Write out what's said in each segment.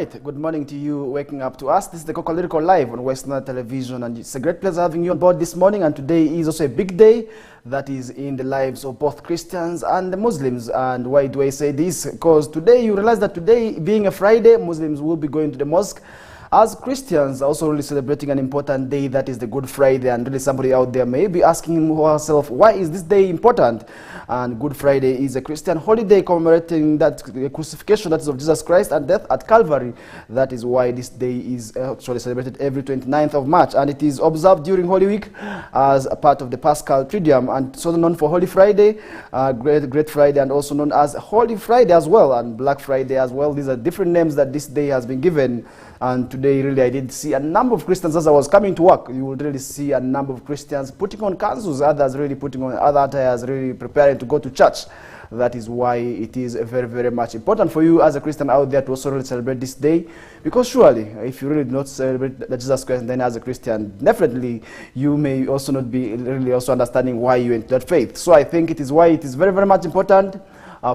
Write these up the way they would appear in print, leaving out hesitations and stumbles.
right, good morning to you waking up to us. This is the Kokoliriko live on Western Television, and it's a great pleasure having you on board this morning. And today is also a big day that is in the lives of both Christians and the Muslims. And why do I say this? Because today you realize that today being a Friday, Muslims will be going to the mosque. As Christians, also really celebrating an important day, that is the Good Friday, and really somebody out there may be asking him or herself, why is this day important? And Good Friday is a Christian holiday commemorating that crucifixion, that is of Jesus Christ, and death at Calvary. That is why this day is actually celebrated every 29th of March, and it is observed during Holy Week as a part of the Paschal Triduum, and so known for Holy Friday, Great Friday, and also known as Holy Friday as well, and Black Friday as well. These are different names that this day has been given. And today, really, I did see a number of Christians as I was coming to work. You would really see a number of Christians putting on kanzus, others really putting on other attires, really preparing to go to church. That is why it is very, very much important for you as a Christian out there to also really celebrate this day. Because surely, if you really do not celebrate Jesus Christ, then as a Christian, definitely you may also not be really also understanding why you enter that faith. So I think it is why it is very, very much important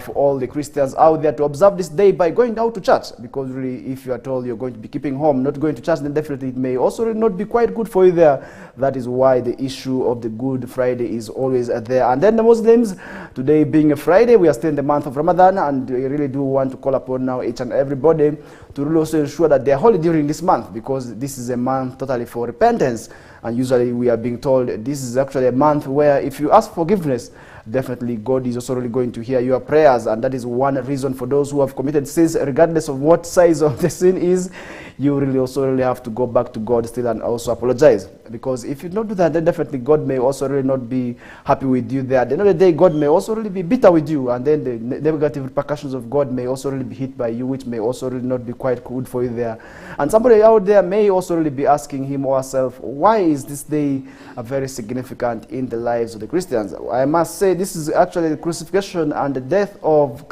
for all the Christians out there to observe this day by going out to church, because really if you are told you're going to be keeping home, not going to church, then definitely it may also really not be quite good for you there. That is why the issue of the Good Friday is always there. And then the Muslims, today being a Friday, we are still in the month of Ramadan, and we really do want to call upon now each and everybody to really also ensure that they are holy during this month, because this is a month totally for repentance. And usually we are being told this is actually a month where if you ask forgiveness, definitely God is also really going to hear your prayers. And that is one reason for those who have committed sins, regardless of what size of the sin is, you really also really have to go back to God still and also apologize. Because if you don't do that, then definitely God may also really not be happy with you there. At the end of the day, God may also really be bitter with you, and then the negative repercussions of God may also really be hit by you, which may also really not be quite good for you there. And somebody out there may also really be asking him or herself, why is this day very significant in the lives of the Christians? I must say this is actually the crucifixion and the death of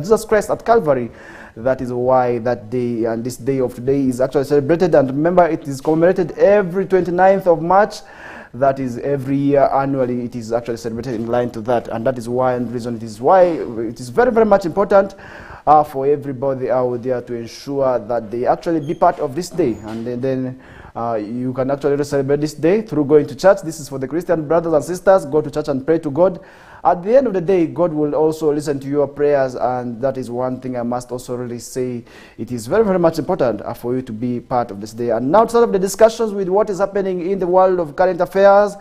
Jesus Christ at Calvary. That is why that day and this day of today is actually celebrated. And remember, it is commemorated every 29th of March. That is every year annually. It is actually celebrated in line to that. And that is one reason it is why it is very, very much important for everybody out there to ensure that they actually be part of this day. And then you can actually celebrate this day through going to church. This is for the Christian brothers and sisters. Go to church and pray to God. At the end of the day, God will also listen to your prayers, and that is one thing I must also really say. It is very, very much important for you to be part of this day. And now to start off the discussions with what is happening in the world of current affairs,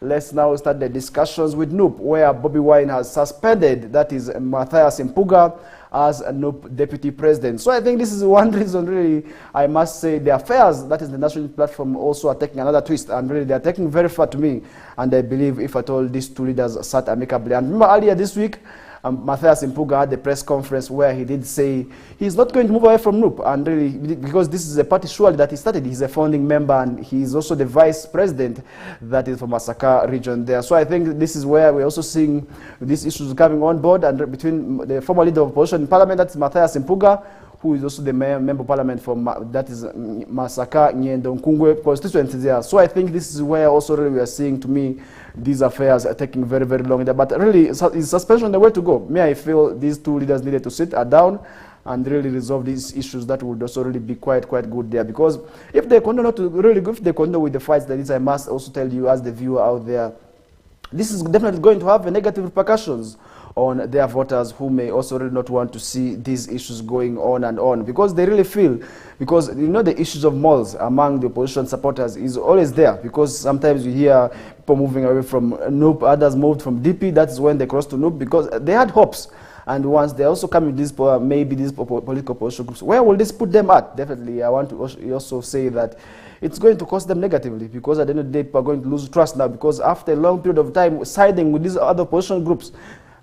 let's now start the discussions with NUP, where Bobi Wine has suspended, that is Matthias Mpuga, as a NUP deputy president. So I think this is one reason, really, I must say, the affairs, that is the national platform, also are taking another twist, and really they are taking very far to me. And I believe if at all these two leaders sat amicably. And remember earlier this week, Matthias Mpuga had the press conference where he did say he's not going to move away from NUP, and really, because this is a party surely that he started. He's a founding member, and he is also the vice president, that is from Masaka region there. So I think this is where we're also seeing these issues coming on board, and between the former leader of opposition in parliament, that's Matthias Mpuga, who is also the member of parliament from, that is Masaka Nyendo Nkungwe constituency there. So I think this is where also really we are seeing, to me, these affairs are taking very, very long there. But really, is suspension the way to go? Me, I feel these two leaders needed to sit down and really resolve these issues. That would also really be quite good there. Because if they continue not to really go, if they continue with the fights, that is, I must also tell you as the viewer out there, this is definitely going to have negative repercussions on their voters, who may also really not want to see these issues going on and on, because they really feel, because you know the issues of malls among the opposition supporters is always there, because sometimes you hear people moving away from NUP, others moved from DP, that's when they crossed to NUP, because they had hopes. And once they also come with these, maybe these political opposition groups, where will this put them at? Definitely, I want to also say that it's going to cost them negatively, because at the end of the day, people are going to lose trust now, because after a long period of time siding with these other opposition groups,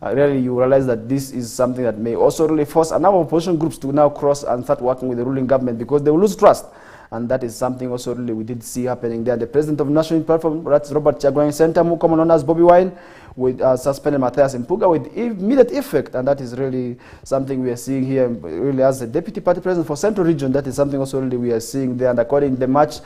really you realize that this is something that may also really force a number of opposition groups to now cross and start working with the ruling government, because they will lose trust. And that is something also really we did see happening there. The president of the National Platform, that's Robert Chagulanyi Sentamu, commonly known as Bobi Wine, with suspended Matthias Mpuga with immediate effect, and that is really something we are seeing here. Really, as the deputy party president for Central Region, that is something also really we are seeing there. And according to the March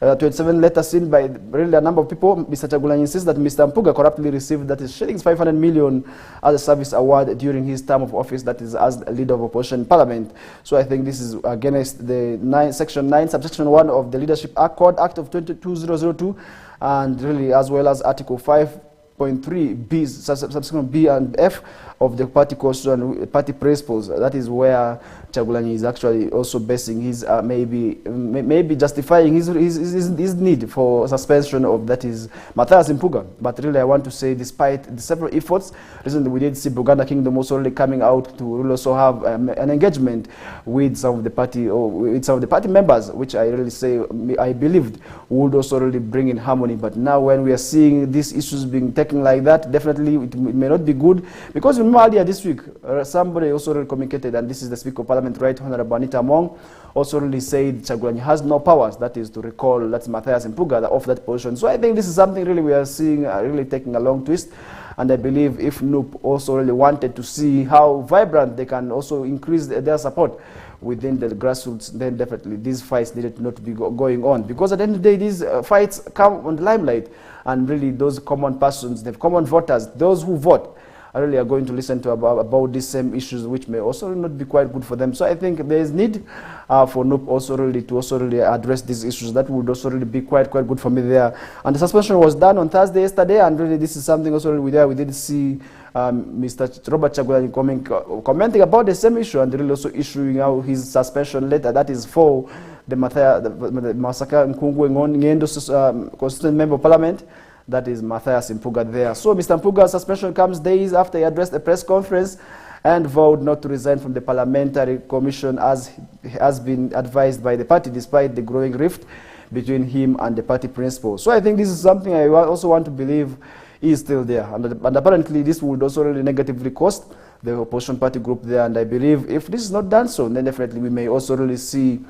27 letter seen by really a number of people, Mr. Chagulanyi insists that Mr. Mpuga corruptly received that is shillings 500 million as a service award during his term of office, that is as leader of opposition in Parliament. So I think this is against the Section 9, Subsection 1 of the Leadership Accord Act of 2002, and really as well as Article 5.3 B, subsection B and F of the party constitution and party principles. That is where Chagulanyi is actually also basing his maybe justifying his need for suspension of that is Matthias Mpuga. But really, I want to say, despite the several efforts, recently we did see Buganda Kingdom also really coming out to really also have an engagement with some of the party members, which I really say I believed would also really bring in harmony. But now when we are seeing these issues being taken like that, definitely it may not be good, because remember earlier this week somebody also really communicated, and this is the Speaker of Parliament, Right Honorable Anita Among, also really said Chagulanyi has no powers, that is to recall that's Matthias Mpuga off that position. So I think this is something really we are seeing really taking a long twist, and I believe if NUP also really wanted to see how vibrant they can also increase their support within the grassroots, then definitely these fights needed not to be going on, because at the end of the day these fights come on the limelight, and really those common persons, the common voters, those who vote, really are going to listen to about these same issues, which may also not be quite good for them. So I think there is need for NUP also really to also really address these issues. That would also really be quite good for me there. And the suspension was done on Thursday yesterday, and really this is something also really we did see Mr. Robert Chagulanyi commenting about the same issue, and really also issuing out his suspension letter. That is for the Massacre Nkungwe Ngendo constituent member of Parliament. That is Matthias Mpuga there. So Mr. Mpuga's suspension comes days after he addressed a press conference and vowed not to resign from the parliamentary commission as has been advised by the party, despite the growing rift between him and the party principal. So I think this is something I also want to believe is still there. And apparently this would also really negatively cost the opposition party group there. And I believe if this is not done so, then definitely we may also really see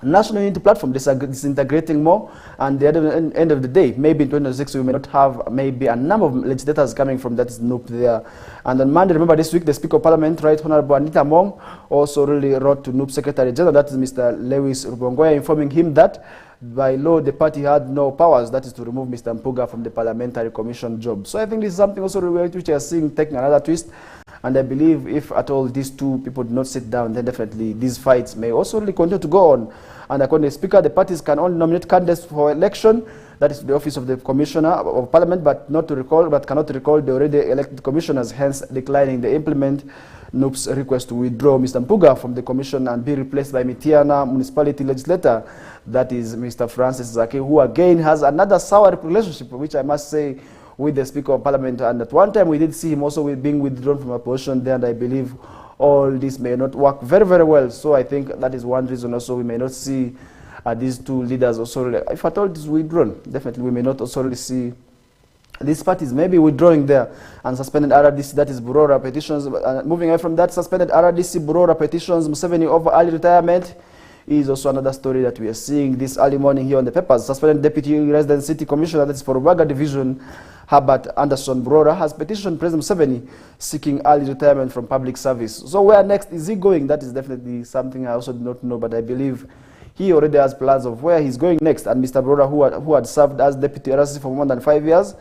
national unity platform disintegrating more, and at the end of the day, maybe in 2026 we may not have maybe a number of legislators coming from that NUP there. And on Monday, remember this week, the Speaker of Parliament, Right Honorable Anita Among, also really wrote to NUP Secretary General, that is Mr. Lewis Rubongoya, informing him that by law the party had no powers, that is to remove Mr. Mpuga from the parliamentary commission job. So I think this is something also which we are seeing taking another twist. And I believe if at all these two people do not sit down, then definitely these fights may also really continue to go on. And according to the Speaker, the parties can only nominate candidates for election, that is the office of the Commissioner of Parliament, but cannot recall the already elected commissioners, hence declining to implement NUP's request to withdraw Mr. Mpuga from the commission and be replaced by Mitiana municipality legislator, that is Mr. Francis Zake, who again has another sour relationship, which I must say, with the Speaker of Parliament. And at one time we did see him also being withdrawn from a position there, and I believe all this may not work very well. So I think that is one reason also we may not see these two leaders also, if at all it is withdrawn, definitely we may not also really see these parties maybe withdrawing there. And suspended RRDC, that is Burora petitions. Moving away from that, suspended RRDC Burora petitions, Museveni over early retirement, is also another story that we are seeing this early morning here on the papers. Suspended Deputy Resident City Commissioner, that is for Rubaga Division, Herbert Anderson Burora, has petitioned President Museveni seeking early retirement from public service. So where next is he going? That is definitely something I also do not know, but I believe he already has plans of where he's going next. And Mr. Burora, who had served as Deputy RRC for more than 5 years,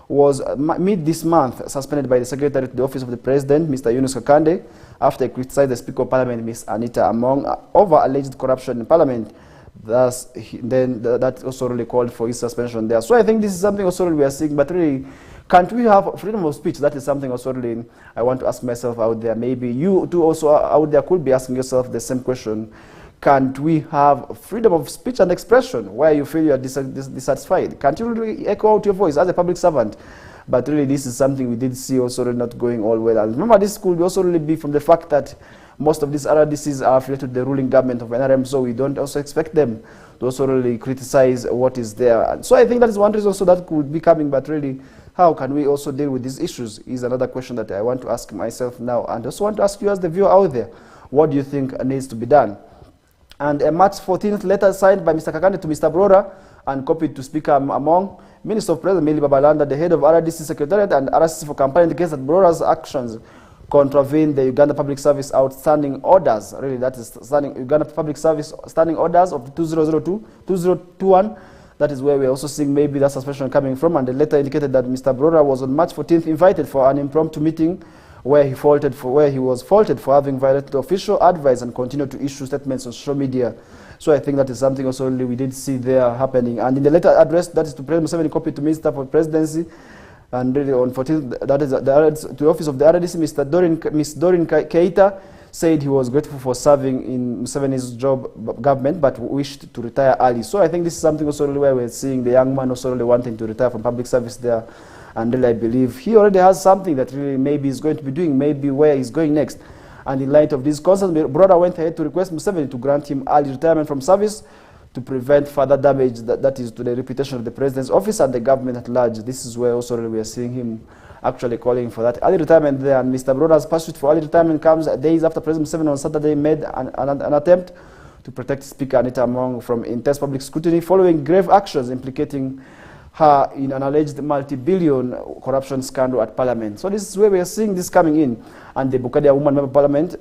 was mid this month suspended by the Secretary to the Office of the President, Mr. Yunus Kakande, after he criticized the Speaker of Parliament, Ms. Anita Among, over alleged corruption in Parliament. Thus, that also really called for his suspension there. So I think this is something also really we are seeing, but really, can't we have freedom of speech? That is something also really I want to ask myself out there. Maybe you too also out there could be asking yourself the same question. Can't we have freedom of speech and expression where you feel you are dissatisfied? Can't you really echo out your voice as a public servant? But really, this is something we did see also really not going all well. And remember, this could also really be from the fact that most of these RRDCs are affiliated to the ruling government of NRM, so we don't also expect them to also really criticize what is there. And so I think that is one reason also that could be coming, but really, how can we also deal with these issues is another question that I want to ask myself now, and also want to ask you as the viewer out there, what do you think needs to be done? And a March 14th letter signed by Mr. Kakande to Mr. Burora and copied to Speaker Among Minister of President Millie Babalanda, the head of RDC Secretariat and RCC for campaign, indicates that Brora's actions contravene the Uganda Public Service outstanding orders. Really, that is Uganda Public Service standing orders of 2021. That is where we are also seeing maybe that suspicion coming from. And the letter indicated that Mr. Brora was on March 14th invited for an impromptu meeting where he was faulted for having violated official advice and continued to issue statements on social media. So I think that is something also we did see there happening. And in the letter addressed, that is to President Museveni, copied to Minister for Presidency, and really on 14th, that is to the office of the RDC, Ms. Doreen Keita said he was grateful for serving in Museveni's government, but wished to retire early. So I think this is something also really where we're seeing the young man also really wanting to retire from public service there. And really I believe he already has something that really maybe he's going to be doing, maybe where he's going next. And in light of these concerns, Brother went ahead to request Museveni to grant him early retirement from service to prevent further damage that is to the reputation of the president's office and the government at large. This is where also we are seeing him actually calling for that early retirement there. And Mr. Broda's pursuit for early retirement comes days after President Museveni on Saturday made an attempt to protect Speaker Anita Among from intense public scrutiny following grave actions implicating her in an alleged multi-billion corruption scandal at Parliament. So this is where we are seeing this coming in. And the Bukadia woman member of Parliament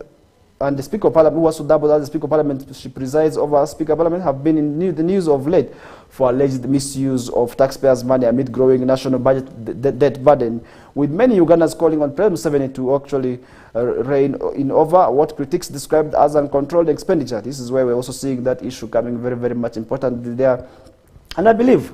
and the Speaker of Parliament, who also doubled as the Speaker of Parliament, she presides over Speaker of Parliament, have been in the news of late for alleged misuse of taxpayers' money amid growing national budget debt burden, with many Ugandans calling on President Museveni to actually rein in over what critics described as uncontrolled expenditure. This is where we're also seeing that issue coming very, very much important there. And I believe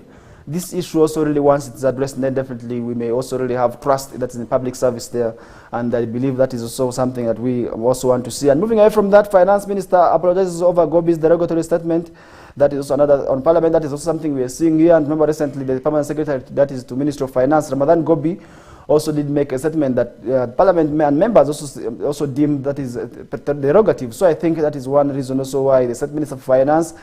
this issue also really, once it's addressed, then definitely we may also really have trust that's in the public service there. And I believe that is also something that we also want to see. And moving away from that, Finance Minister apologizes over Gobi's derogatory statement. That is also another, on Parliament, that is also something we are seeing here. And remember recently, the Permanent Secretary, that is to Minister of Finance, Ramadan Gobi, also did make a statement that Parliament and members also deemed that is derogative. So I think that is one reason also why the State Minister of Finance,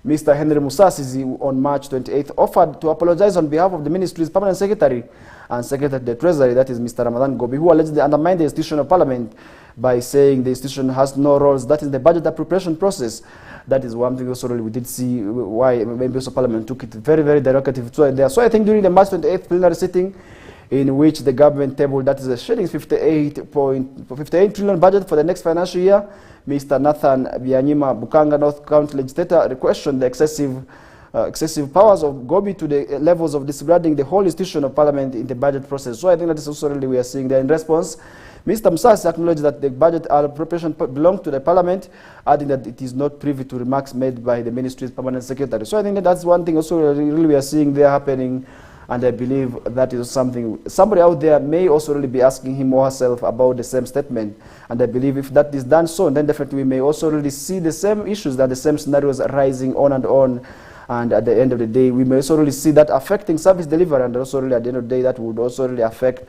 Mr. Henry Musasizi, on March 28th, offered to apologize on behalf of the ministry's Permanent Secretary and Secretary of the Treasury, that is Mr. Ramadan Gobi, who allegedly undermined the institution of Parliament by saying the institution has no roles, that is the budget appropriation process. That is one thing also really we did see why members of Parliament took it very, very derogative. So I think during the March 28th plenary sitting, in which the government tabled, that is a shilling 58 trillion budget for the next financial year, Mr. Nathan Byanyima Bukanga, North County legislator, questioned the excessive powers of Gobi to the levels of disregarding the whole institution of Parliament in the budget process. So I think that is also really we are seeing there. In response, Mr. Musasi acknowledged that the budget appropriation belongs to the Parliament, adding that it is not privy to remarks made by the ministry's Permanent Secretary. So I think that that's one thing also really we are seeing there happening. And I believe that is something, somebody out there may also really be asking him or herself about the same statement. And I believe if that is done so, then definitely we may also really see the same issues, that the same scenarios arising on and on. And at the end of the day, we may also really see that affecting service delivery, and also really at the end of the day, that would also really affect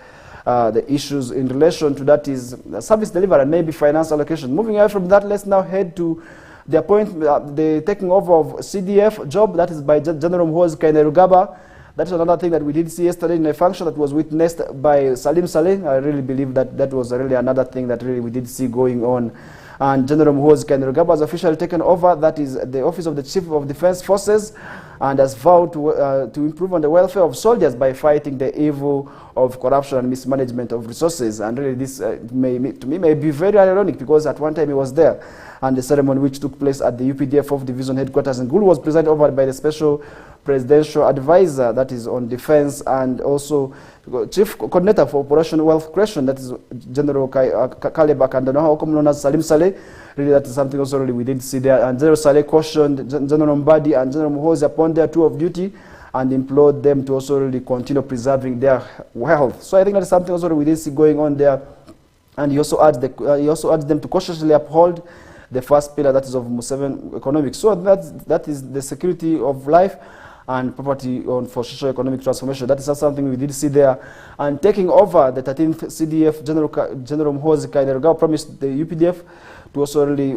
the issues in relation to that is service delivery and maybe finance allocation. Moving away from that, let's now head to the appointment, the taking over of CDF job, that is by General Muhoozi Kainerugaba. That is another thing that we did see yesterday in a function that was witnessed by Salim Saleh. I really believe that that was really another thing that really we did see going on. And General Muhoozi Kainerugaba has officially taken over, that is the office of the Chief of Defense Forces, and has vowed to improve on the welfare of soldiers by fighting the evil of corruption and mismanagement of resources. And really this to me may be very ironic, because at one time he was there. And the ceremony which took place at the UPDF 4th Division headquarters in Gulu was presided over by the Special Presidential Advisor, that is on Defense, and also Chief Coordinator for Operational Wealth Creation, that is General Caleb Akandanoha, also known as Salim Saleh. Really, that is something also really we did see there. And General Saleh cautioned General Mbadi and General Muhoozi upon their tour of duty and implored them to also really continue preserving their health. So I think that is something also we did see going on there. And he also urged them to cautiously uphold the first pillar, that is of Museveni economics. So that is the security of life and property for socio-economic transformation. That is something we did see there. And taking over the 13th CDF, General Muhoozi Kainerugaba promised the UPDF to also really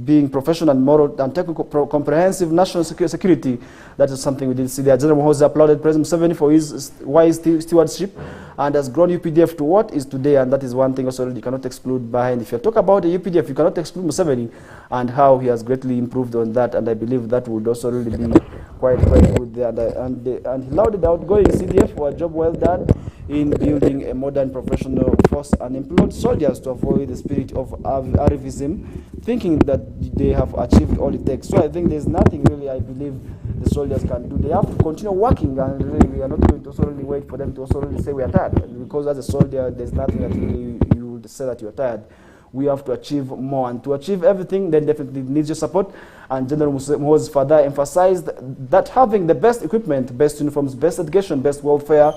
being professional and moral and taking comprehensive national security. That is something we did see there. General Muhoozi applauded President Museveni for his wise stewardship and has grown UPDF to what is today. And that is one thing also you cannot exclude behind. If you talk about the UPDF, you cannot exclude Museveni and how he has greatly improved on that. And I believe that would also really be quite good there. And he lauded the outgoing CDF for a job well done in building a modern professional force and employed soldiers to avoid the spirit of arrivism, thinking that they have achieved all it takes. So I think there's nothing really I believe the soldiers can do. They have to continue working, and really we are not going to also really wait for them to also really say we are tired, because as a soldier there's nothing that really you would say that you're tired. We have to achieve more, and to achieve everything then definitely needs your support. And General Muhoozi further emphasized that having the best equipment, best uniforms, best education, best welfare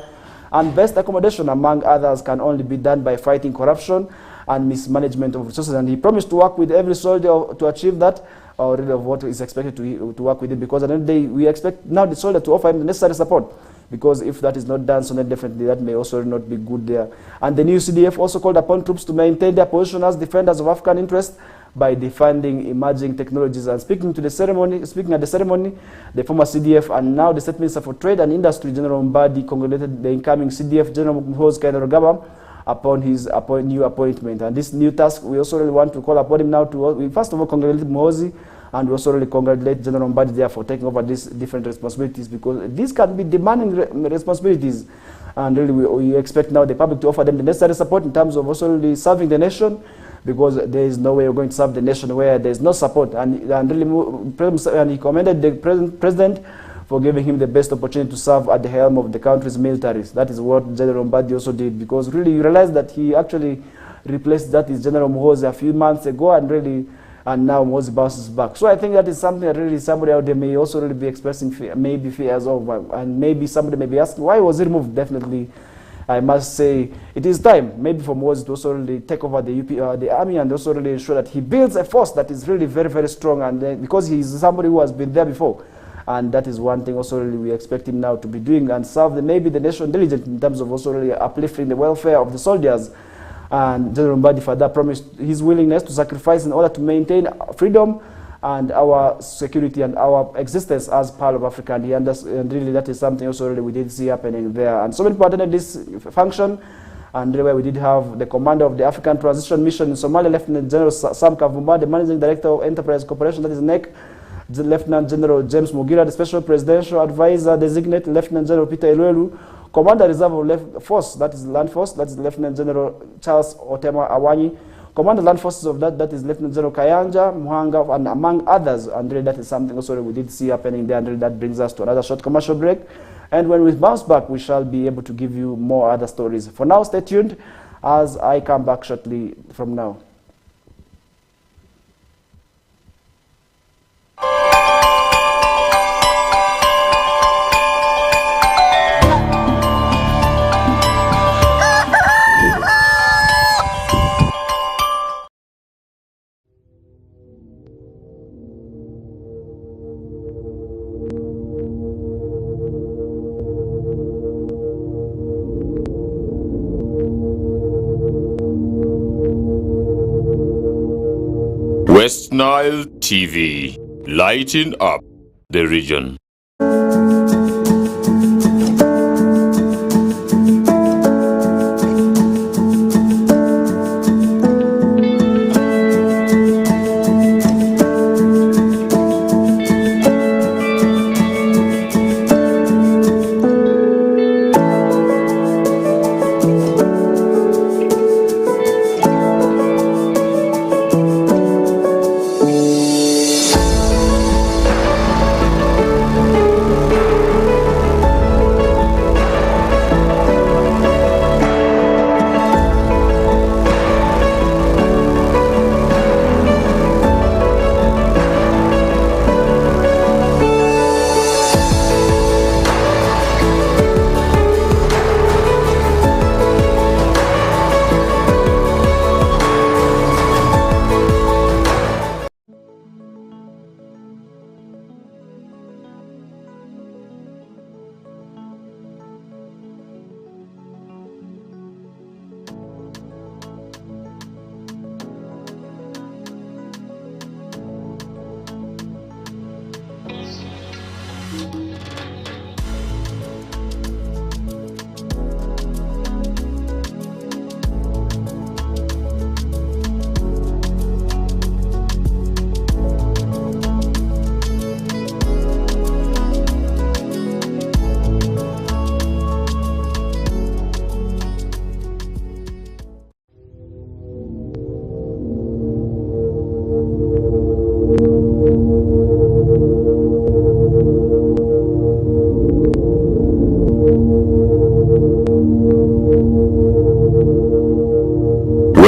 and best accommodation, among others, can only be done by fighting corruption and mismanagement of resources. And he promised to work with every soldier to achieve that, or really of what is expected to work with him, because at the end of the day, we expect now the soldier to offer him the necessary support, because if that is not done, so then definitely that may also not be good there. And the new CDF also called upon troops to maintain their position as defenders of African interests by defending emerging technologies. And speaking at the ceremony, the former CDF and now the State Minister for Trade and Industry, General Mbadi, congratulated the incoming CDF, General Muhoozi Kainerugaba, upon his new appointment. And this new task, we also really want to call upon him now to, first of all, congratulate Muhoozi, and we also really congratulate General Mbadi there for taking over these different responsibilities, because these can be demanding responsibilities. And really we expect now the public to offer them the necessary support in terms of also really serving the nation, because there is no way you're going to serve the nation where there is no support. And he commended the president for giving him the best opportunity to serve at the helm of the country's militaries. That is what General Mbadi also did, because really you realize that he actually replaced that is General Muhoozi a few months ago, and now Muhoozi bounces back. So I think that is something that really somebody out there may also really be expressing maybe fears of, and maybe somebody may be asking, why was he removed? Definitely, I must say, it is time maybe for Muhoozi to also really take over the army, and also really ensure that he builds a force that is really very, very strong, and because he is somebody who has been there before. And that is one thing also really we expect him now to be doing, and serve maybe the nation diligently in terms of also really uplifting the welfare of the soldiers. And General Mbadi further promised his willingness to sacrifice in order to maintain freedom and our security and our existence as part of Africa. And really that is something also really we did see happening there. And so many people attended this function, and really we did have the commander of the African Transition Mission in Somalia, Lieutenant General Sam Kavumba, the managing director of Enterprise Corporation, that is NEC, Lieutenant General James Mugira, the Special Presidential Advisor Designate, Lieutenant General Peter Elwelu, Commander Reserve of Force, that is Land Force, that is Lieutenant General Charles Otema Awanyi, Commander Land Forces of that is Lieutenant General Kayanja Muhanga, and among others. And really that is something also we did see happening there, and really that brings us to another short commercial break. And when we bounce back, we shall be able to give you more other stories. For now, stay tuned as I come back shortly from now. West Nile TV, lighting up the region.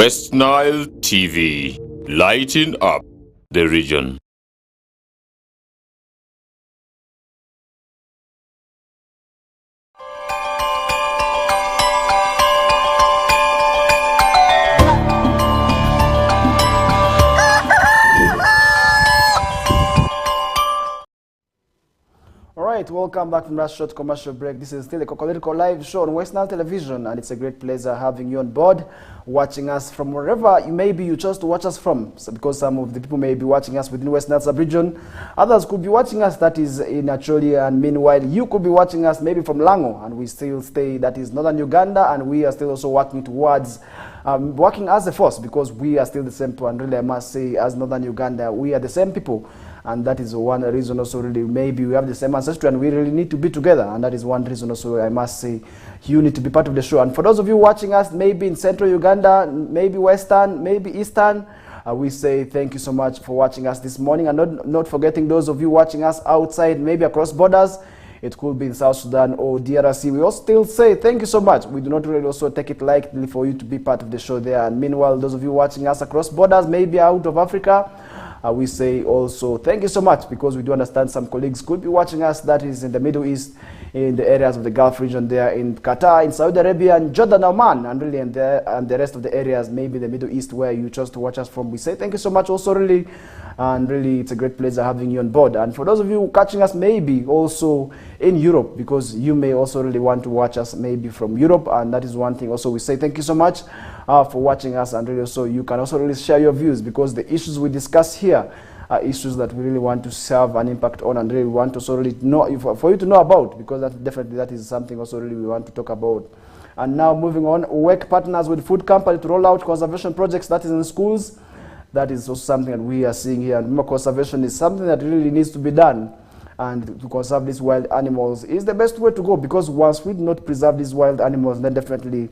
West Nile TV, lighting up the region. Alright, welcome back from that short commercial break. This is still the Kokoliriko live show on West Nile Television, and it's a great pleasure having you on board, watching us from wherever you may be you chose to watch us from. So because some of the people may be watching us within West Nile sub-region, others could be watching us that is in Acholi, and meanwhile you could be watching us maybe from Lango, and we still stay that is northern Uganda, and we are still also working towards working as a force, because we are still the same people, and really I must say as northern Uganda we are the same people. And that is one reason also really maybe we have the same ancestry and we really need to be together. And that is one reason also I must say you need to be part of the show. And for those of you watching us maybe in central Uganda, maybe western, maybe eastern, we say thank you so much for watching us this morning. And not forgetting those of you watching us outside, maybe across borders. It could be in South Sudan or DRC. We also still say thank you so much. We do not really also take it lightly for you to be part of the show there. And meanwhile, those of you watching us across borders, maybe out of Africa, we say also thank you so much, because we do understand some colleagues could be watching us that is in the Middle East, in the areas of the Gulf region there, in Qatar, in Saudi Arabia, and Jordan, Oman, and really and the rest of the areas, maybe the Middle East where you chose to watch us from. We say thank you so much also really, and really it's a great pleasure having you on board. And for those of you catching us maybe also in Europe, because you may also really want to watch us maybe from Europe, and that is one thing also we say thank you so much for watching us, and really also you can also really share your views, because the issues we discuss here are issues that we really want to have an impact on, and really want to also really know for you to know about, because that is something also really we want to talk about. And now moving on, work partners with food company to roll out conservation projects that is in schools. That is also something that we are seeing here, and remember, conservation is something that really needs to be done, and to conserve these wild animals is the best way to go, because once we do not preserve these wild animals, then definitely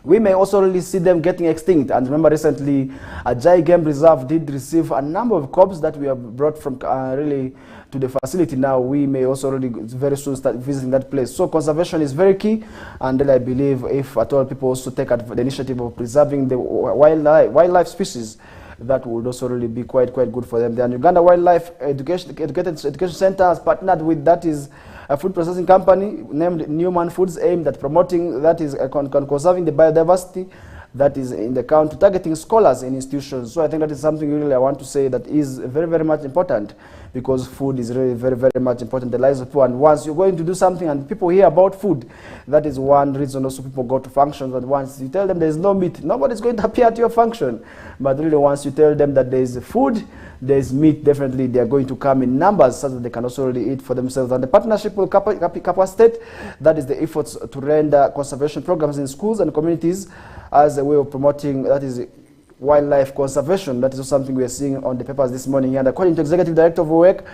we may also really see them getting extinct. And remember, recently, a Jai Game Reserve did receive a number of cubs that we have brought from really to the facility. Now, we may also really very soon start visiting that place. So conservation is very key, and then I believe if at all people also take the initiative of preserving the wildlife species, that would also really be quite good for them. The Uganda Wildlife Education Center has partnered with that is a food processing company named Newman Foods, aimed at promoting that is conserving the biodiversity that is in the country, targeting scholars in institutions. So I think that is something really I want to say that is very much important, because food is really very much important in the lives of people. And once you're going to do something and people hear about food, that is one reason also people go to functions. And once you tell them there's no meat, nobody's going to appear at your function. But really once you tell them that there's food, there's meat, definitely they're going to come in numbers so that they can also really eat for themselves. And the partnership will capacitate, that is the efforts to render conservation programs in schools and communities as a way of promoting, that is wildlife conservation. That is something we are seeing on the papers this morning. And according to Executive Director of WEC,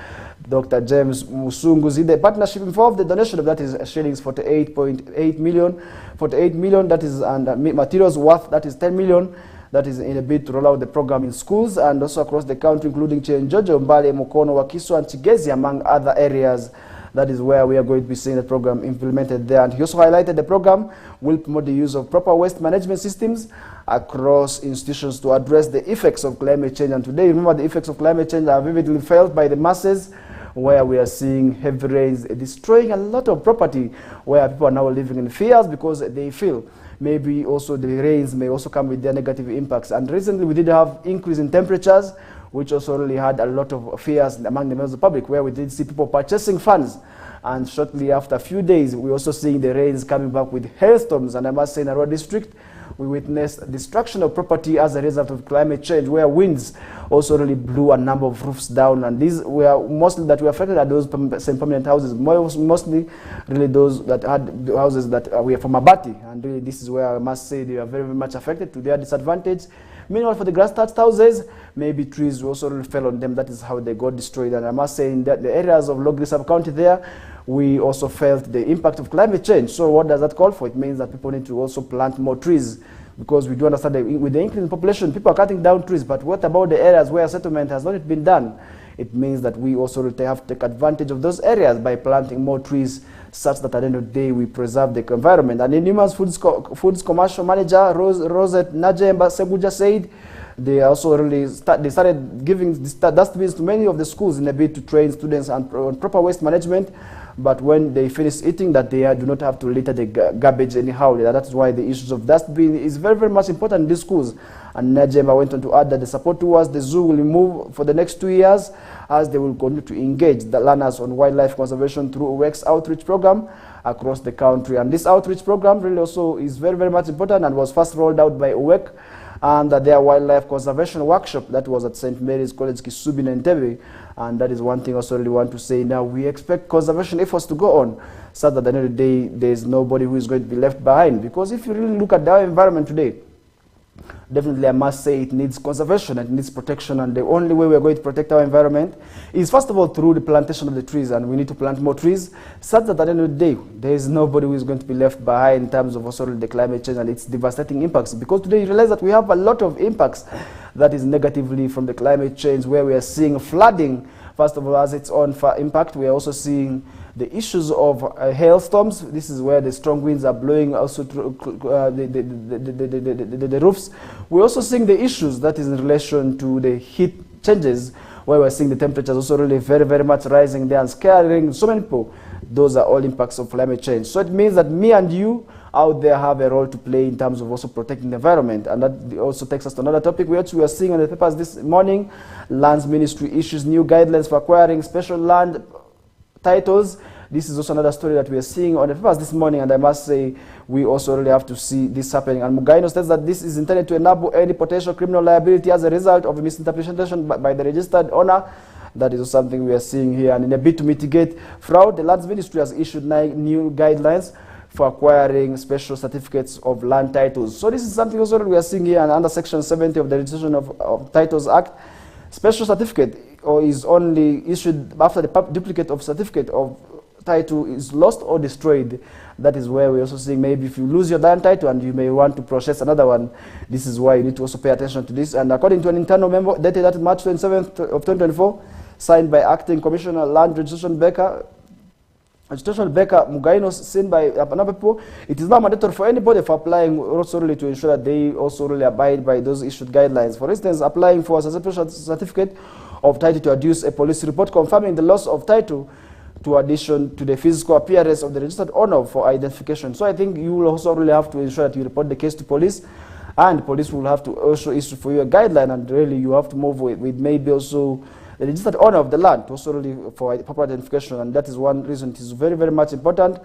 Dr. James Musunguzi, the partnership involved the donation of that is shillings 48.8 million, 48 million, that is, and materials worth that is 10 million. That is in a bid to roll out the program in schools and also across the country, including Chenjojo, Mbale, Mukono, Wakiso, and Chigezi, among other areas. That is where we are going to be seeing the program implemented there. And he also highlighted the program will promote the use of proper waste management systems across institutions to address the effects of climate change. And today, remember, the effects of climate change are vividly felt by the masses, where we are seeing heavy rains destroying a lot of property, where people are now living in fears because they feel maybe also the rains may also come with their negative impacts. And recently we did have increase in temperatures, which also really had a lot of fears among the members of the public, where we did see people purchasing fans. And shortly after a few days, we're also seeing the rains coming back with hailstorms. And I must say in our district, we witnessed destruction of property as a result of climate change, where winds also really blew a number of roofs down. And these were mostly that were affected are those semi-permanent houses, mostly really those that had the houses that were from Abati. And really this is where I must say they are very much affected to their disadvantage. Meanwhile, for the grass-thatched houses, maybe trees also really fell on them. That is how they got destroyed. And I must say in the areas of Logri sub-county there, we also felt the impact of climate change. So what does that call for? It means that people need to also plant more trees, because we do understand that with the increase in population, people are cutting down trees. But what about the areas where settlement has not yet been done? it means that we also have to take advantage of those areas by planting more trees, such that at the end of the day we preserve the environment. And the Numerous Foods Commercial Manager Rosette Najemba Seguja said they also really started giving dustbins to many of the schools in a bid to train students on proper waste management. But when they finish eating, that they do not have to litter the garbage anyhow. That's why the issues of dustbin is very, very much important in these schools. And Najemba went on to add that the support towards the zoo will move for the next 2 years, as they will continue to engage the learners on wildlife conservation through UWEC's outreach program across the country. And this outreach program really also is very, very much important and was first rolled out by UWEC and their wildlife conservation workshop that was at St. Mary's College Kisubi and Entebbe. And that is one thing I also really want to say. Now we expect conservation efforts to go on, so that at the end of the day there's nobody who is going to be left behind. Because if you really look at our environment today, definitely I must say it needs conservation and it needs protection, and the only way we're going to protect our environment is first of all through the plantation of the trees, and we need to plant more trees, such that at the end of the day there is nobody who is going to be left behind in terms of also the climate change and its devastating impacts. Because today you realize that we have a lot of impacts that is negatively from the climate change, where we are seeing flooding first of all as its own impact. We are also seeing the issues of hailstorms. This is where the strong winds are blowing also through the roofs. We're also seeing the issues that is in relation to the heat changes, where we're seeing the temperatures also really very, very much rising there and scaring so many people. Those are all impacts of climate change. So it means that me and you out there have a role to play in terms of also protecting the environment. And that also takes us to another topic which we are seeing on the papers this morning. Lands Ministry issues new guidelines for acquiring special land titles. This is also another story that we are seeing on the papers this morning, and I must say we also really have to see this happening. And Mugaino states that this is intended to enable any potential criminal liability as a result of a misinterpretation by the registered owner. That is something we are seeing here. And in a bid to mitigate fraud, the Lands Ministry has issued 9 new guidelines for acquiring special certificates of land titles. So this is something also we are seeing here, and under Section 70 of the Registration of Titles Act, special certificate is only issued after the duplicate of certificate of title is lost or destroyed. That is where we're also seeing maybe if you lose your land title and you may want to process another one, this is why you need to also pay attention to this. And according to an internal memo dated March 27th of 2024, signed by Acting Commissioner Land Registration Becker Mugaino, seen by another people, it is now mandatory for anybody for applying also really to ensure that they also really abide by those issued guidelines. For instance, applying for a special certificate of title to adduce a police report confirming the loss of title to addition to the physical appearance of the registered owner for identification. So I think you will also really have to ensure that you report the case to police, and police will have to also issue for you a guideline, and really you have to move with maybe also the registered owner of the land to also really for proper identification. And that is one reason it is very, very much important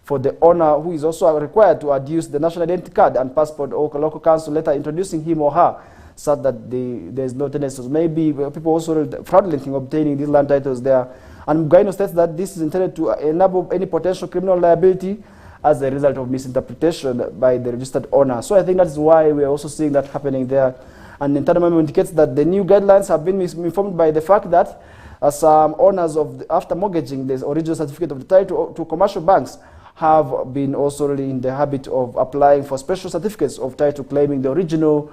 for the owner, who is also required to adduce the national identity card and passport or local council letter introducing him or her, so that there is no tendency. Maybe people also fraudulent in obtaining these land titles there. And Mugaino states that this is intended to enable any potential criminal liability as a result of misinterpretation by the registered owner. So I think that is why we are also seeing that happening there. And the internal memo indicates that the new guidelines have been informed by the fact that some owners of after mortgaging the original certificate of the title to commercial banks have been also really in the habit of applying for special certificates of title, claiming the original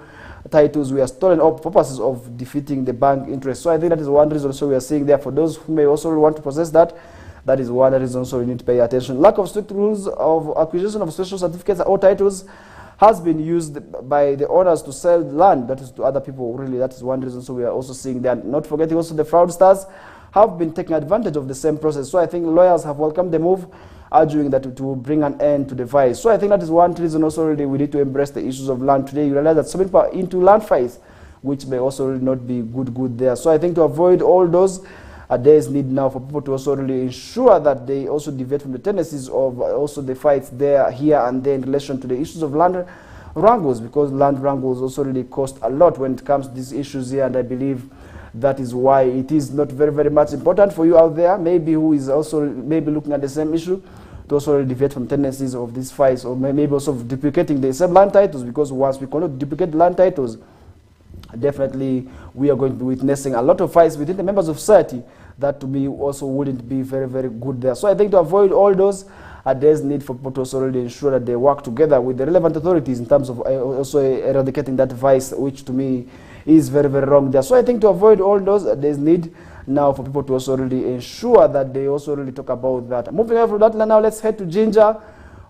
titles were stolen for purposes of defeating the bank interest. So I think that is one reason. So we are seeing there for those who may also want to possess that, that is one reason. So we need to pay attention. Lack of strict rules of acquisition of special certificates or titles has been used by the owners to sell land, that is to other people. Really, that is one reason. So we are also seeing that. Not forgetting also the fraudsters have been taking advantage of the same process. So I think lawyers have welcomed the move, arguing that it will bring an end to the vice. So I think that is one reason also really we need to embrace the issues of land today. You realize that so many people are into land fights, which may also really not be good there. So I think to avoid all those, there is need now for people to also really ensure that they also deviate from the tendencies of also the fights there, here and there in relation to the issues of land wrangles, because land wrangles also really cost a lot when it comes to these issues here. And I believe that is why it is not very, very much important for you out there, maybe who is also maybe looking at the same issue, to also deviate from tendencies of these fights, or maybe also duplicating the same land titles, because once we cannot duplicate land titles, definitely we are going to be witnessing a lot of fights within the members of society. That to me also wouldn't be very, very good there. So I think to avoid all those, there's need for people to also really ensure that they work together with the relevant authorities in terms of also eradicating that vice, which to me is very, very wrong there. So I think to avoid all those, there's need now for people to also really ensure that they also really talk about that. Moving on from that now, let's head to Jinja,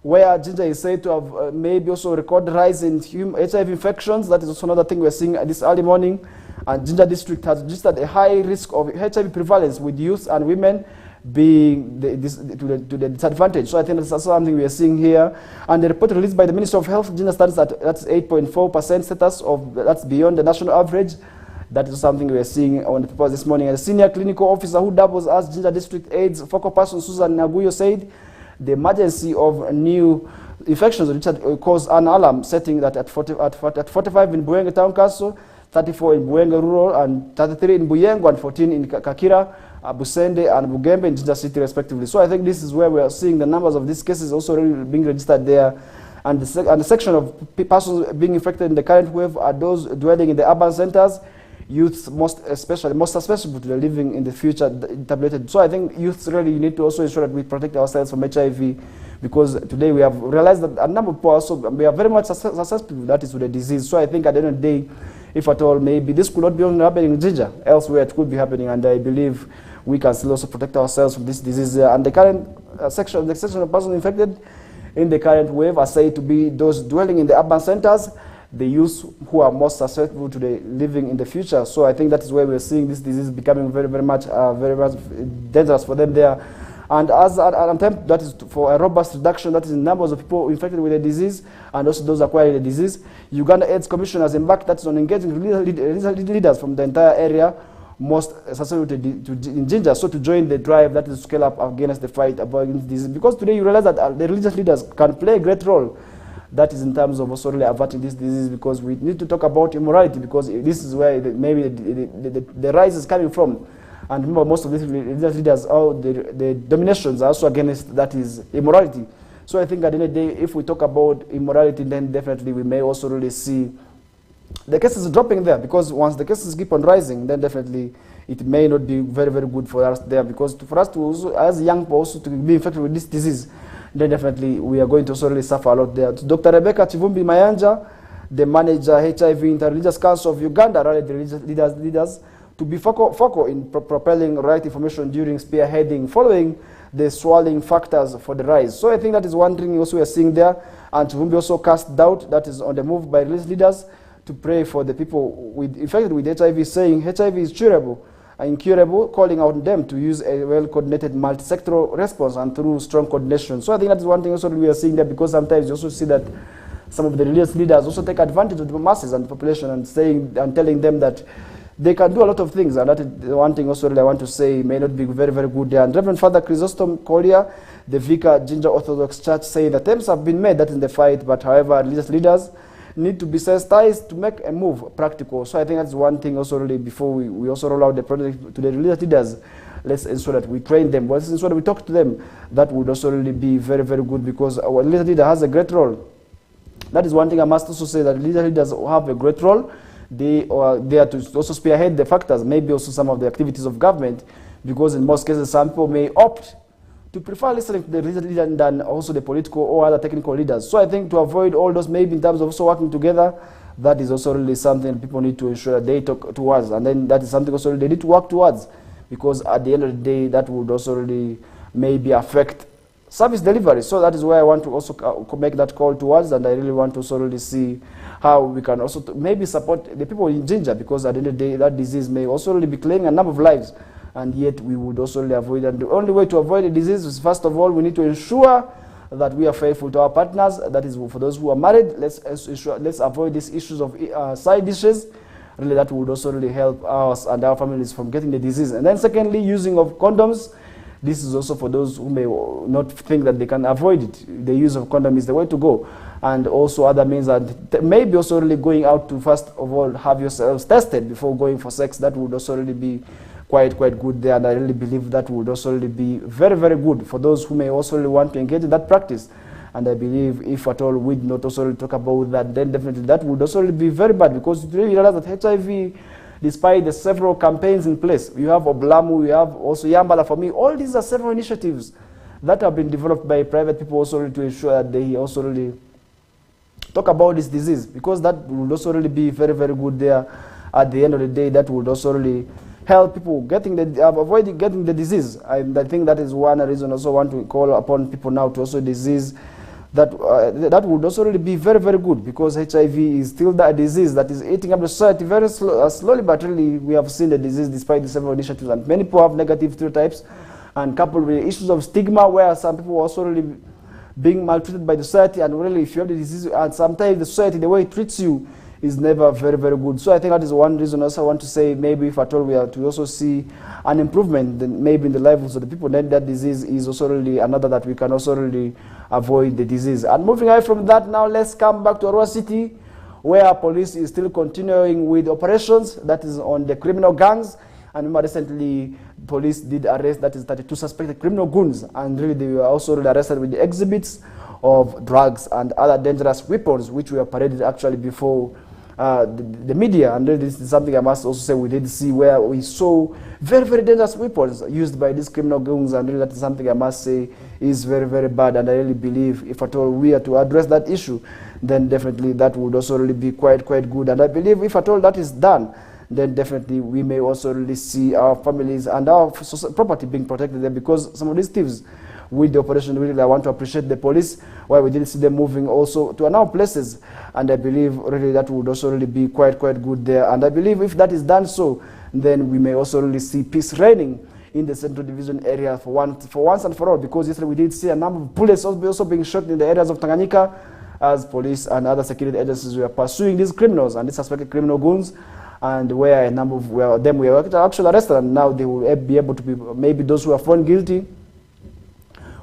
where Jinja is said to have maybe also record rise in HIV infections. That is also another thing we're seeing this early morning. And Jinja district has registered a high risk of HIV prevalence, with youth and women being to the disadvantage. So I think that's also something we are seeing here. And the report released by the Ministry of Health, Jinja stands at that's 8.4% status of, that's beyond the national average. That is something we are seeing on the papers this morning. And the senior clinical officer who doubles as Jinja District AIDS focal person, Susan Naguyo, said the emergency of new infections which caused an alarm, setting that at 45 in Buenge Town Council, 34 in Buenge Rural, and 33 in Buyengo, and 14 in Kakira, Busende, and Bugembe in Jinja City, respectively. So I think this is where we are seeing the numbers of these cases also being registered there. And the section of persons being infected in the current wave are those dwelling in the urban centers, youths most susceptible to the living in the future tabulated. So I think youths really need to also ensure that we protect ourselves from HIV, because today we have realized that a number of people also, we are very much susceptible, that is, to the disease. So I think at the end of the day, if at all, maybe this could not be only happening in Jinja, elsewhere it could be happening, and I believe we can still also protect ourselves from this disease. And the current section of persons infected in the current wave are said to be those dwelling in the urban centers, the youth who are most susceptible to the living in the future. So I think that is where we're seeing this disease becoming very much dangerous for them there. And as an attempt that is for a robust reduction, that is in numbers of people infected with the disease and also those acquiring the disease, Uganda AIDS Commission has embarked, that is on engaging leaders from the entire area most susceptible in Jinja, so to join the drive that is to scale up against the fight against disease. Because today you realize that the religious leaders can play a great role, that is in terms of also really averting this disease, because we need to talk about immorality, because this is where maybe the rise is coming from. And remember, most of these religious leaders, the dominations are also against, that is, immorality. So I think at the end of the day, if we talk about immorality, then definitely we may also really see the cases dropping there, because once the cases keep on rising, then definitely it may not be very good for us there, because for us to also, as young people, also to be infected with this disease, then definitely we are going to also really suffer a lot there. Dr. Rebecca Chivumbi Mayanja, the manager, HIV Interreligious Council of Uganda, rallied the religious leaders to be focal in propelling right information during spearheading, following the swirling factors for the rise. So I think that is one thing also we are seeing there. And Chivumbi also cast doubt that is on the move by religious leaders to pray for the people infected with HIV, saying HIV is curable and incurable, calling out them to use a well-coordinated multi-sectoral response and through strong coordination. So I think that is one thing also we are seeing there, because sometimes you also see that some of the religious leaders also take advantage of the masses and the population and saying and telling them that they can do a lot of things, and that is one thing also I want to say may not be very good there. And Reverend Father Chrysostom Kolia, the vicar, Jinja Orthodox Church, saying that attempts have been made that in the fight, but however, religious leaders need to be sensitized to make a move practical. So I think that's one thing also really before we also roll out the project to the religious leaders. Let's ensure that we train them. Let's ensure that we talk to them. That would also really be very good, because our religious leader has a great role. That is one thing I must also say, that religious leaders have a great role. They are there to also spearhead the factors, maybe also some of the activities of government, because in most cases some people may opt to prefer listening to the religious leader than also the political or other technical leaders. So I think to avoid all those, maybe in terms of also working together, that is also really something people need to ensure that they talk towards, and then that is something also they need to work towards, because at the end of the day that would also really maybe affect service delivery. So that is where I want to also make that call towards, and I really want to also really see how we can also maybe support the people in Jinja, because at the end of the day that disease may also really be claiming a number of lives, and yet we would also really avoid it. And the only way to avoid the disease is, first of all, we need to ensure that we are faithful to our partners. That is, for those who are married, let's avoid these issues of side dishes. Really, that would also really help us and our families from getting the disease. And then secondly, using of condoms. This is also for those who may not think that they can avoid it. The use of condom is the way to go. And also other means that maybe also really going out to, first of all, have yourselves tested before going for sex. That would also really be quite good there. And I really believe that would also really be very good for those who may also really want to engage in that practice. And I believe if at all we not also really talk about that, then definitely that would also really be very bad, because you really realize that HIV, despite the several campaigns in place, you have Oblamu, you have also Yambala for me, all these are several initiatives that have been developed by private people also really to ensure that they also really talk about this disease, because that would also really be very good there. At the end of the day, that would also really help people avoid getting the disease. And I think that is one reason also want to call upon people now to also disease that would also really be very, very good, because HIV is still that disease that is eating up the society very slowly, but really we have seen the disease despite the several initiatives, and many people have negative stereotypes, and coupled with issues of stigma where some people are also really being maltreated by the society, and really if you have the disease, and sometimes the society, the way it treats you is never very, very good. So I think that is one reason also I want to say, maybe if at all we are to also see an improvement, then maybe in the lives of the people, then that disease is also really another that we can also really avoid the disease. And moving away from that, now let's come back to Arua City, where police is still continuing with operations that is on the criminal gangs. And more recently, police did arrest, that is 32 suspected criminal goons, and really they were also really arrested with the exhibits of drugs and other dangerous weapons, which were paraded actually before the media. And this is something I must also say we did see, where we saw very, very dangerous weapons used by these criminal gangs, and really that is something I must say is very, very bad. And I really believe if at all we are to address that issue, then definitely that would also really be quite good. And I believe if at all that is done, then definitely we may also really see our families and our property being protected there, because some of these thieves with the operation, really I want to appreciate the police, where we did see them moving also to another places, and I believe really that would also really be quite good there. And I believe if that is done so, then we may also really see peace reigning in the Central Division area for once and for all, because yesterday we did see a number of bullets also being shot in the areas of Tanganyika, as police and other security agencies were pursuing these criminals and these suspected criminal goons, and where a number of them were actually arrested, and now they will be able to be, maybe those who are found guilty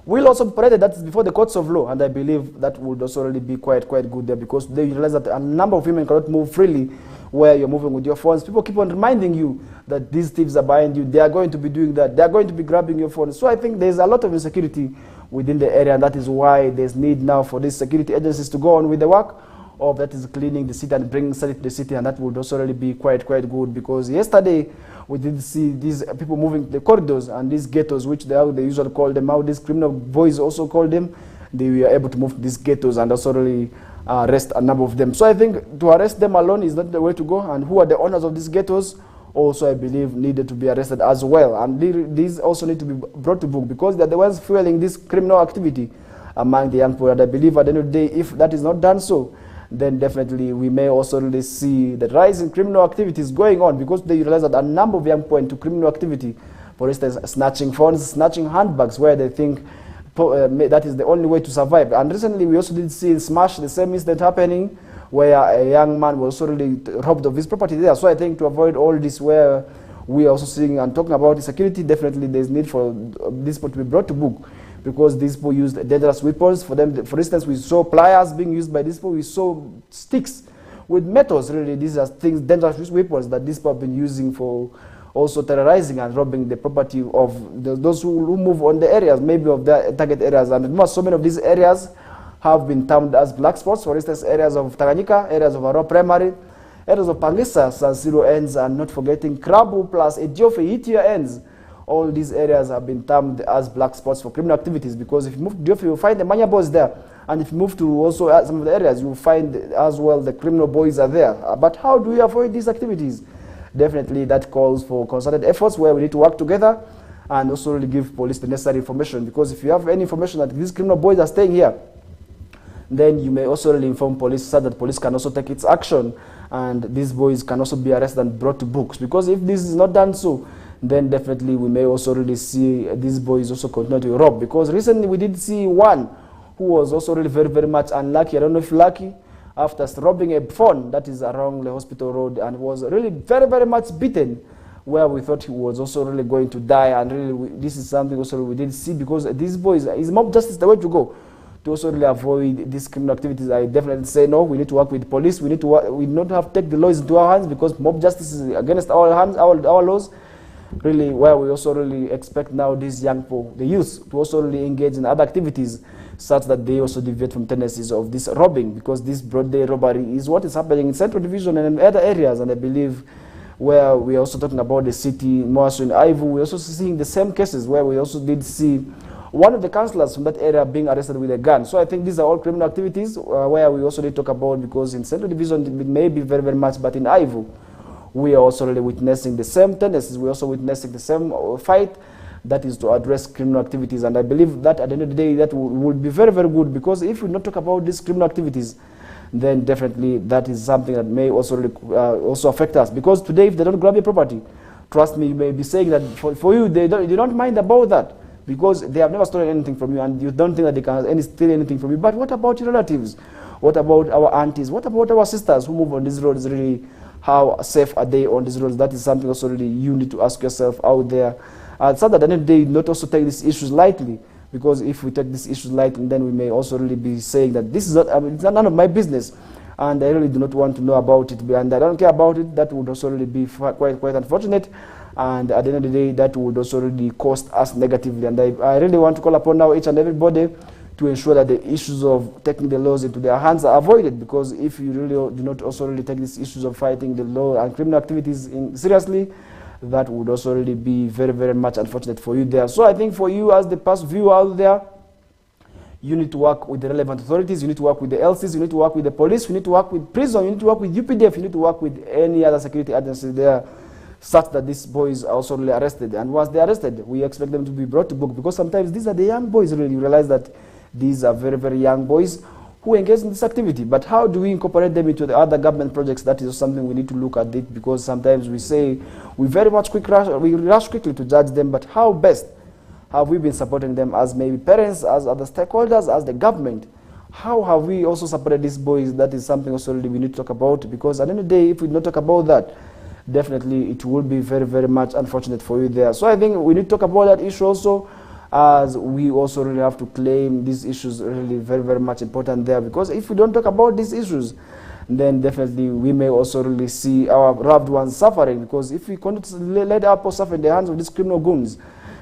will also be paraded, that is before the courts of law. And I believe that would also really be quite good there, because they realize that a number of women cannot move freely where you're moving with your phones. People keep on reminding you that these thieves are behind you, they are going to be doing that, they are going to be grabbing your phone. So I think there's a lot of insecurity within the area, and that is why there's need now for these security agencies to go on with the work of that is cleaning the city and bringing sanity to the city, and that would also really be quite good, because yesterday we did see these people moving the corridors and these ghettos, which they usually call them, how these criminal boys also call them. They were able to move these ghettos and also really arrest a number of them. So I think to arrest them alone is not the way to go, and who are the owners of these ghettos also, I believe, needed to be arrested as well. And these also need to be brought to book, because they're the ones fueling this criminal activity among the young people. And I believe at the end of the day, if that is not done so, then definitely we may also really see the rise in criminal activities going on, because they realize that a number of young people into criminal activity, for instance, snatching phones, snatching handbags, where they think that is the only way to survive. And recently we also did see in Smash the same incident happening, where a young man was also really robbed of his property there. So I think to avoid all this, where we are also seeing and talking about the security, definitely there's need for this to be brought to book, because these people used dangerous weapons. For them, for instance, we saw pliers being used by these people. We saw sticks with metals. Really, these are things, dangerous weapons that these people have been using for also terrorizing and robbing the property of those who move on the areas, maybe of their target areas. And so many of these areas have been termed as black spots. For instance, areas of Tanganyika, areas of Arua Primary, areas of Pangisa, San Siro ends, and not forgetting Krabu plus Ethiopia, Itia ends. All these areas have been termed as black spots for criminal activities, because if you move to Ethiopia, you'll find the Manya boys there. And if you move to also some of the areas, you'll find as well the criminal boys are there. But how do we avoid these activities? Definitely that calls for concerted efforts, where we need to work together and also really give police the necessary information. Because if you have any information that these criminal boys are staying here, then you may also really inform police, so that police can also take its action, and these boys can also be arrested and brought to books. Because if this is not done so, then definitely we may also really see these boys also continue to rob. Because recently we did see one who was also really very much unlucky, I don't know if lucky, after robbing a phone that is along the hospital road, and was really very much beaten, where we thought he was also really going to die. And really this is something also we did see, because these boys, is mob justice the way to go to also really avoid these criminal activities? I definitely say no. We need to work with police. We need to work, we not have to take the laws into our hands, because mob justice is against our hands, our laws. Really, where we also really expect now these young people, the youth, to also really engage in other activities, such that they also deviate from tendencies of this robbing, because this broad day robbery is what is happening in Central Division and in other areas. And I believe where we are also talking about the city, more so in Ivu, we're also seeing the same cases, where we also did see one of the councillors from that area being arrested with a gun. So I think these are all criminal activities where we also need to talk about, because in Central Division it may be very much, but in Ivu, we are also really witnessing the same tendencies. We're also witnessing the same fight, that is to address criminal activities. And I believe that at the end of the day, that will be very, very good, because if we not talk about these criminal activities, then definitely that is something that may also also affect us. Because today, if they don't grab your property, trust me, you may be saying that for you, they don't mind about that, because they have never stolen anything from you, and you don't think that they can steal anything from you. But what about your relatives? What about our aunties? What about our sisters who move on these roads? Really, how safe are they on these roads? That is something also really you need to ask yourself out there. So that at the end of the day, not also take these issues lightly, because if we take these issues lightly, then we may also really be saying that this is not, it's none of my business, and I really do not want to know about it, and I don't care about it. That would also really be quite unfortunate, and at the end of the day, that would also really cost us negatively. And I really want to call upon now each and everybody to ensure that the issues of taking the laws into their hands are avoided, because if you really do not also really take these issues of fighting the law and criminal activities seriously, that would also really be very, very much unfortunate for you there. So I think for you as the past viewer out there, you need to work with the relevant authorities, you need to work with the LCs, you need to work with the police, you need to work with prison, you need to work with UPDF, you need to work with any other security agency there, such that these boys are also really arrested. And once they're arrested, we expect them to be brought to book, because sometimes these are the young boys. Really, you realize that these are very, very young boys who engage in this activity. But how do we incorporate them into the other government projects? That is something we need to look at it, because sometimes we say we very much rush quickly to judge them, but how best have we been supporting them as maybe parents, as other stakeholders, as the government? How have we also supported these boys? That is something also really we need to talk about, because at the end of the day, if we don't talk about that, definitely it will be very, very much unfortunate for you there. So I think we need to talk about that issue also, as we also really have to claim these issues really very, very much important there, because if we don't talk about these issues, then definitely we may also really see our loved ones suffering, because if we continue to let our poor suffer in the hands of these criminal goons,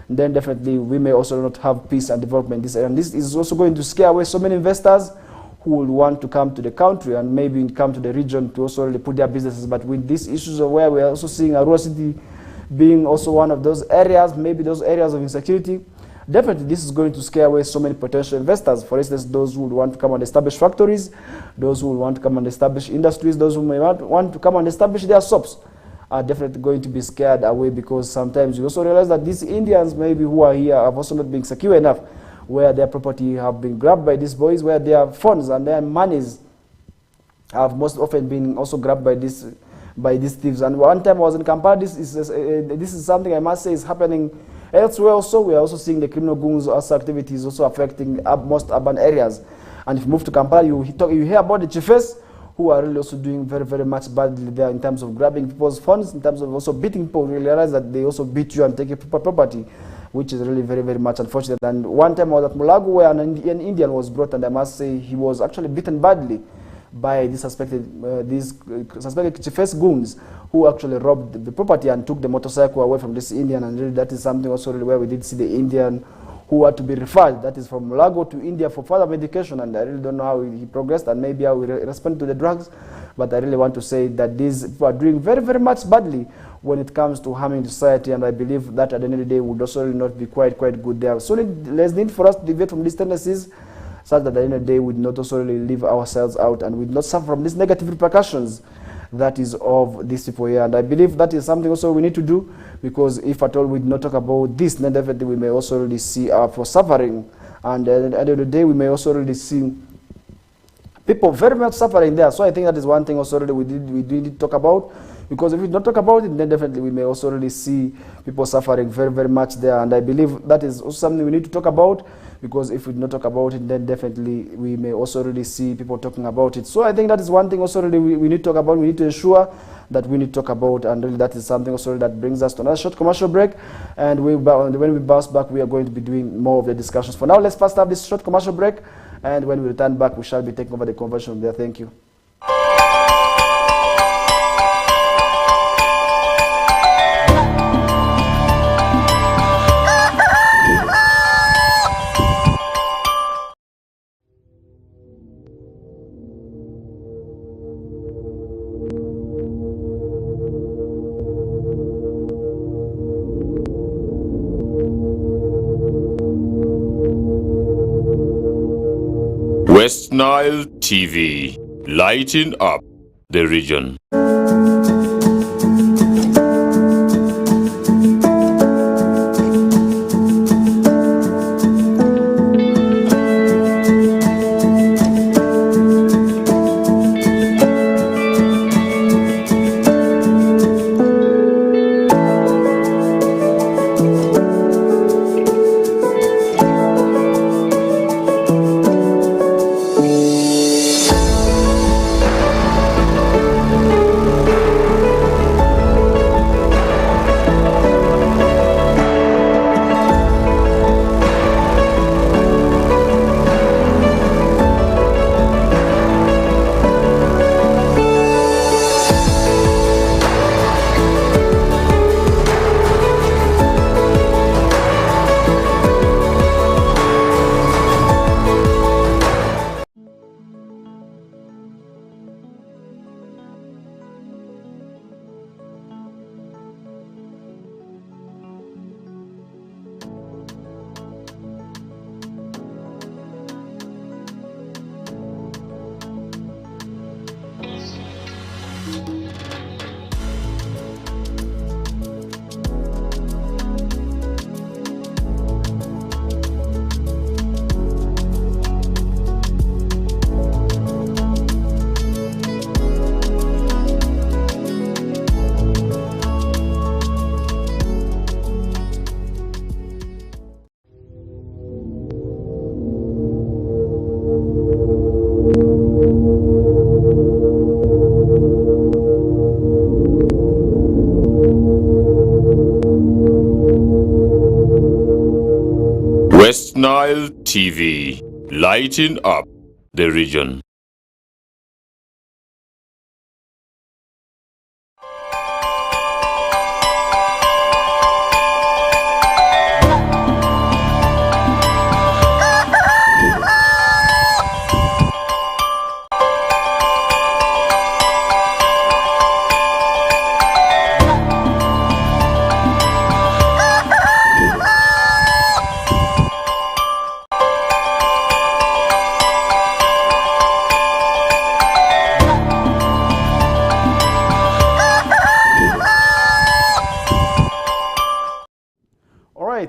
then definitely we may also not have peace and development. And this is also going to scare away so many investors who will want to come to the country and maybe come to the region to also really put their businesses. But with these issues of where we are also seeing Arua City being also one of those areas, maybe those areas of insecurity, definitely this is going to scare away so many potential investors. For instance, those who would want to come and establish factories, those who want to come and establish industries, those who may want to come and establish their shops, are definitely going to be scared away, because sometimes you also realize that these Indians maybe who are here have also not been secure enough, where their property have been grabbed by these boys, where their funds and their monies have most often been also grabbed by these thieves. And one time I was in Kampala, this is something I must say is happening elsewhere also. We are also seeing the criminal goons also activities also affecting most urban areas. And if you move to Kampala, you hear about the chiefs who are really also doing very, very much badly there in terms of grabbing people's funds, in terms of also beating people. You realize that they also beat you and take your property, which is really very, very much unfortunate. And one time I was at Mulago, where an Indian was brought, and I must say he was actually beaten badly by these suspected chiefs goons, who actually robbed the property and took the motorcycle away from this Indian. And really that is something also really where we did see the Indian who had to be referred, that is from Mulago to India for further medication. And I really don't know how he progressed and maybe how he responded to the drugs. But I really want to say that these people are doing very, very much badly when it comes to harming society. And I believe that at the end of the day would also really not be quite good there. So there's need for us to deviate from these tendencies, such that at the end of the day we would not also really leave ourselves out and we would not suffer from these negative repercussions that is of these people here. And I believe that is something also we need to do, because if at all we do not talk about this, then definitely we may also really see our suffering. And at the end of the day, we may also really see people very much suffering there. So I think that is one thing also really we need to talk about, because if we don't talk about it, then definitely we may also really see people suffering very, very much there. And I believe that is also something we need to talk about, because if we do not talk about it, then definitely we may also really see people talking about it. So I think that is one thing also really we need to talk about. We need to ensure that we need to talk about, and really that is something also really that brings us to another short commercial break. And when we bounce back, we are going to be doing more of the discussions. For now, let's first have this short commercial break, and when we return back, we shall be taking over the conversation there. Thank you. West Nile TV, lighting up the region. West Nile TV, lighting up the region.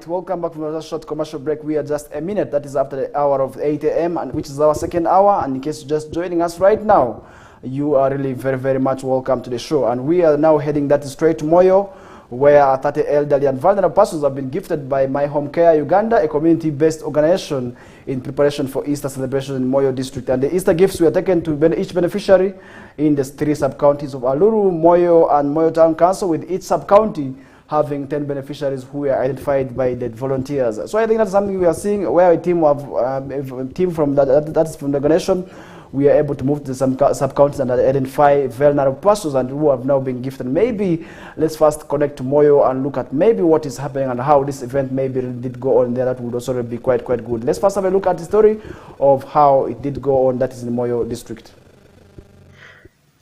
Welcome back from a short commercial break. We are just a minute, that is after the hour of 8 a.m. and which is our second hour. And in case you're just joining us right now, you are really very much welcome to the show. And we are now heading that straight to Moyo, where 30 elderly and vulnerable persons have been gifted by My Home Care Uganda, a community-based organization in preparation for Easter celebration in Moyo district. And the Easter gifts were taken to each beneficiary in the 3 sub-counties of Aluru, Moyo and Moyo Town Council, with each sub-county having 10 beneficiaries who were identified by the volunteers. So I think that's something we are seeing, where a team from that's from the organization, we are able to move to some sub-counties and identify vulnerable persons and who have now been gifted. Maybe let's first connect to Moyo and look at maybe what is happening and how this event maybe did go on there. That would also be quite good. Let's first have a look at the story of how it did go on, that is in the Moyo district.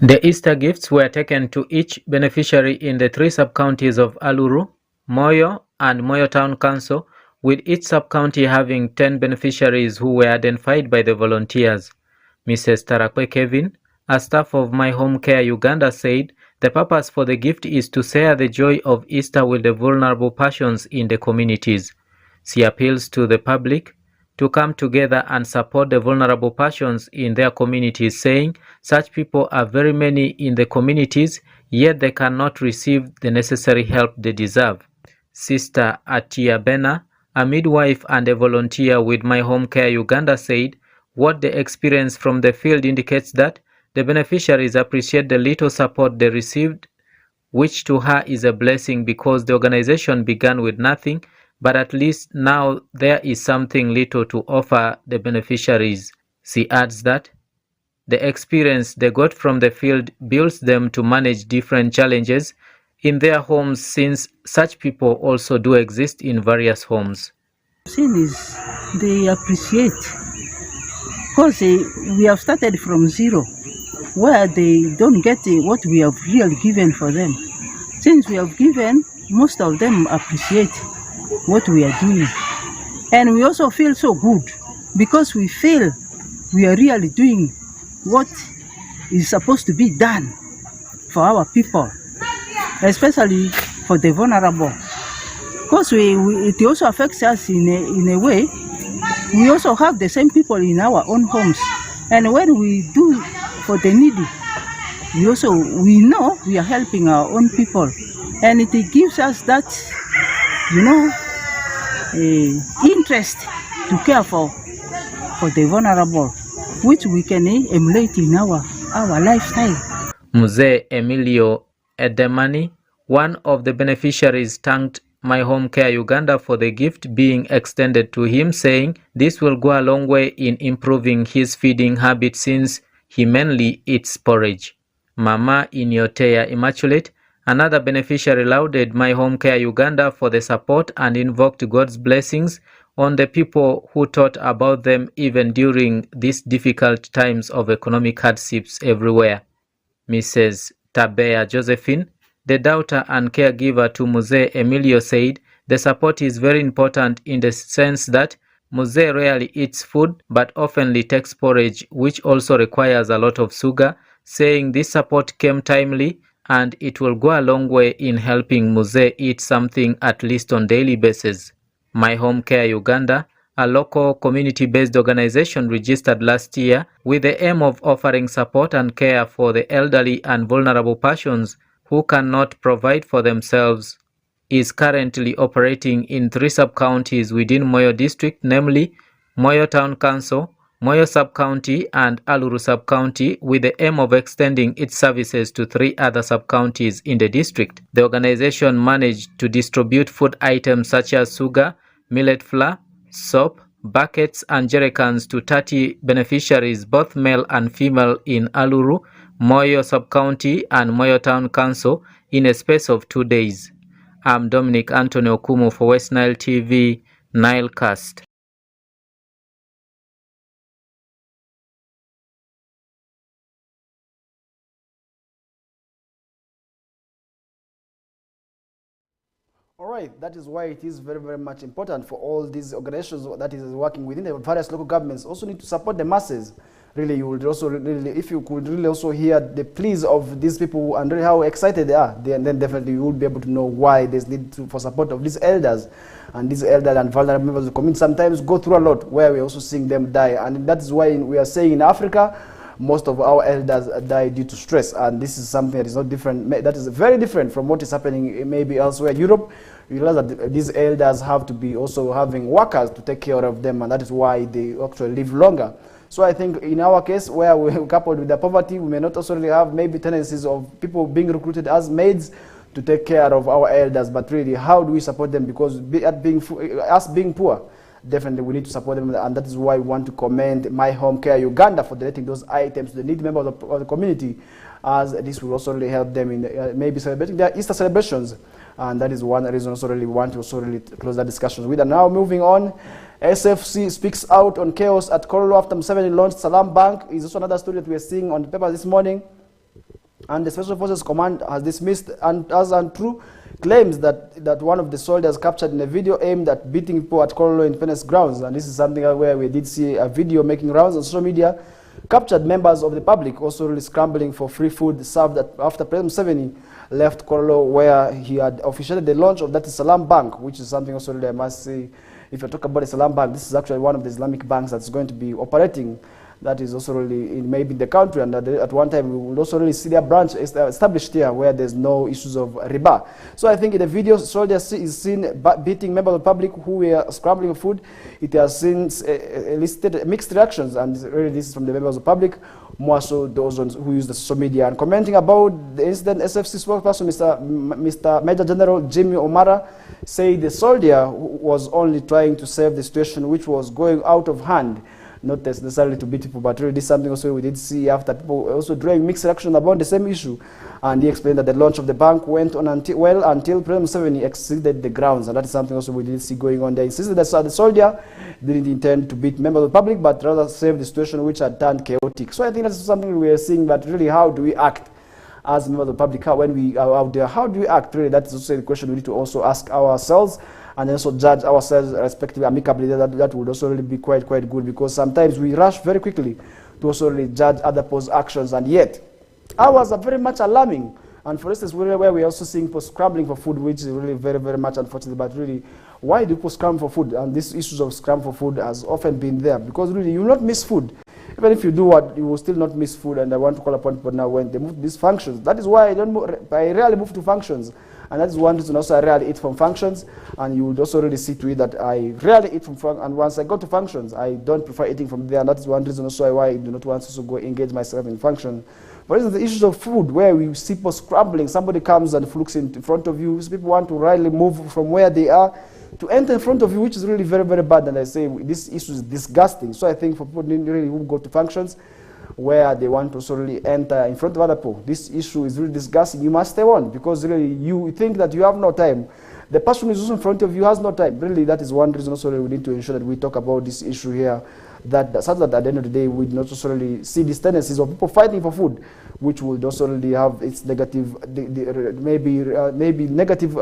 The Easter gifts were taken to each beneficiary in the 3 sub-counties of Aluru, Moyo and Moyo Town Council, with each sub-county having 10 beneficiaries who were identified by the volunteers. Mrs. Tarakwe Kevin, a staff of My Home Care Uganda, said the purpose for the gift is to share the joy of Easter with the vulnerable persons in the communities. She appeals to the public to come together and support the vulnerable persons in their communities, saying such people are very many in the communities, yet they cannot receive the necessary help they deserve. Sister Atia Bena, a midwife and a volunteer with My Home Care Uganda, said what they experience from the field indicates that the beneficiaries appreciate the little support they received, which to her is a blessing because the organization began with nothing, but at least now there is something little to offer the beneficiaries. She adds that the experience they got from the field builds them to manage different challenges in their homes, since such people also do exist in various homes. Sin is they appreciate, because we have started from zero, where they don't get what we have really given for them. Since we have given, most of them appreciate what we are doing, and we also feel so good because we feel we are really doing what is supposed to be done for our people, especially for the vulnerable, because it also affects us in a way. We also have the same people in our own homes, and when we do for the needy, we know we are helping our own people, and it gives us that, interest to care for the vulnerable, which we can emulate in our lifestyle. Mzee Emilio Edemani, one of the beneficiaries, thanked My Home Care Uganda for the gift being extended to him, saying this will go a long way in improving his feeding habit since he mainly eats porridge. Mama Inyotea Immaculate, another beneficiary, lauded My Home Care Uganda for the support and invoked God's blessings on the people who thought about them even during these difficult times of economic hardships everywhere. Mrs. Tabea Josephine, the daughter and caregiver to Mzee Emilio, said the support is very important in the sense that Mzee rarely eats food but oftenly takes porridge, which also requires a lot of sugar, saying this support came timely and it will go a long way in helping Mzee eat something at least on daily basis. My Home Care Uganda, a local community-based organization registered last year with the aim of offering support and care for the elderly and vulnerable persons who cannot provide for themselves, is currently operating in 3 sub-counties within Moyo district, namely Moyo Town Council, Moyo Sub-County and Aluru Sub-County, with the aim of extending its services to 3 other sub-counties in the district. The organization managed to distribute food items such as sugar, millet flour, soap, buckets and jerrycans to 30 beneficiaries, both male and female, in Aluru, Moyo Sub-County and Moyo Town Council in a space of 2 days. I'm Dominic Anthony Okumu for West Nile TV, Nilecast. All right, that is why it is very, very much important for all these organizations that is working within the various local governments also need to support the masses. Really, you would also really, if you could really also hear the pleas of these people and really how excited they are, then definitely you would be able to know why there's need for support of these elders. And these elderly and vulnerable members of the community sometimes go through a lot where we're also seeing them die. And that is why we are saying in Africa, most of our elders die due to stress, and this is something that is not different. That is very different from what is happening maybe elsewhere in Europe. You realize that these elders have to be also having workers to take care of them, and that is why they actually live longer. So I think in our case, where we're coupled with the poverty, we may not also really have maybe tendencies of people being recruited as maids to take care of our elders, but really, how do we support them? Because us being poor, definitely we need to support them, and that is why we want to commend My Home Care Uganda for donating those items to the needy members of the community, as this will also really help them in maybe celebrating their Easter celebrations. And that is one reason also really want to also really close that discussion with. And now moving on, SFC speaks out on chaos at Kololo after Museveni launched Salam Bank is also another story that we are seeing on the paper this morning. And the Special Forces Command has dismissed and as untrue claims that one of the soldiers captured in a video aimed at beating people at Kololo Independence Grounds. And this is something where we did see a video making rounds on social media, captured members of the public also really scrambling for free food served after President Museveni left Kololo, where he had officiated the launch of that Salam Bank, which is something also really I must say, if you talk about the Salam Bank, this is actually one of the Islamic banks that's going to be operating. That is also really in maybe in the country, and at one time we will also really see their branch established here where there's no issues of riba. So I think in the video, soldiers is seen beating members of the public who were scrambling for food. It has since elicited mixed reactions, and really this is from the members of the public, more so those who use the social media. And commenting about the incident, SFC spokesperson Mr. Major General Jimmy Omara said the soldier was only trying to save the situation which was going out of hand, not necessarily to beat people, but really this is something also we did see after people also drawing mixed reaction about the same issue. And he explained that the launch of the bank went on until President Museveni exceeded the grounds, and that is something also we did see going on there. He insisted that the soldier didn't intend to beat members of the public, but rather save the situation which had turned chaotic. So I think that's something we are seeing, that really how do we act as members of the public when we are out there? How do we act? Really, that's also the question we need to also ask ourselves, and also judge ourselves respectively, amicably. That would also really be quite good, because sometimes we rush very quickly to also really judge other people's actions, and yet ours are very much alarming. And for instance, where we are also seeing people scrambling for food, which is really very much unfortunate. But really, why do people scramble for food? And these issues of scramble for food has often been there, because really you will not miss food. Even if you do what, you will still not miss food. And I want to call upon people now when they move to these functions. That is why I rarely move to functions. And that is one reason also I rarely eat from functions. And you would also really see to it that I rarely eat from functions. And once I go to functions, I don't prefer eating from there. And that is one reason also why I do not want to go engage myself in function. For instance, the issues of food, where we see people scrambling, somebody comes and flukes in front of you. People want to really move from where they are to enter in front of you, which is really very bad. And I say this issue is disgusting. So I think for people really who go to functions where they want to also really enter in front of other people, this issue is really disgusting. You must stay on, because really you think that you have no time. The person who is also in front of you has no time. Really, that is one reason also we need to ensure that we talk about this issue here, such that at the end of the day we not necessarily see these tendencies of people fighting for food, which will also really have its negative, maybe negative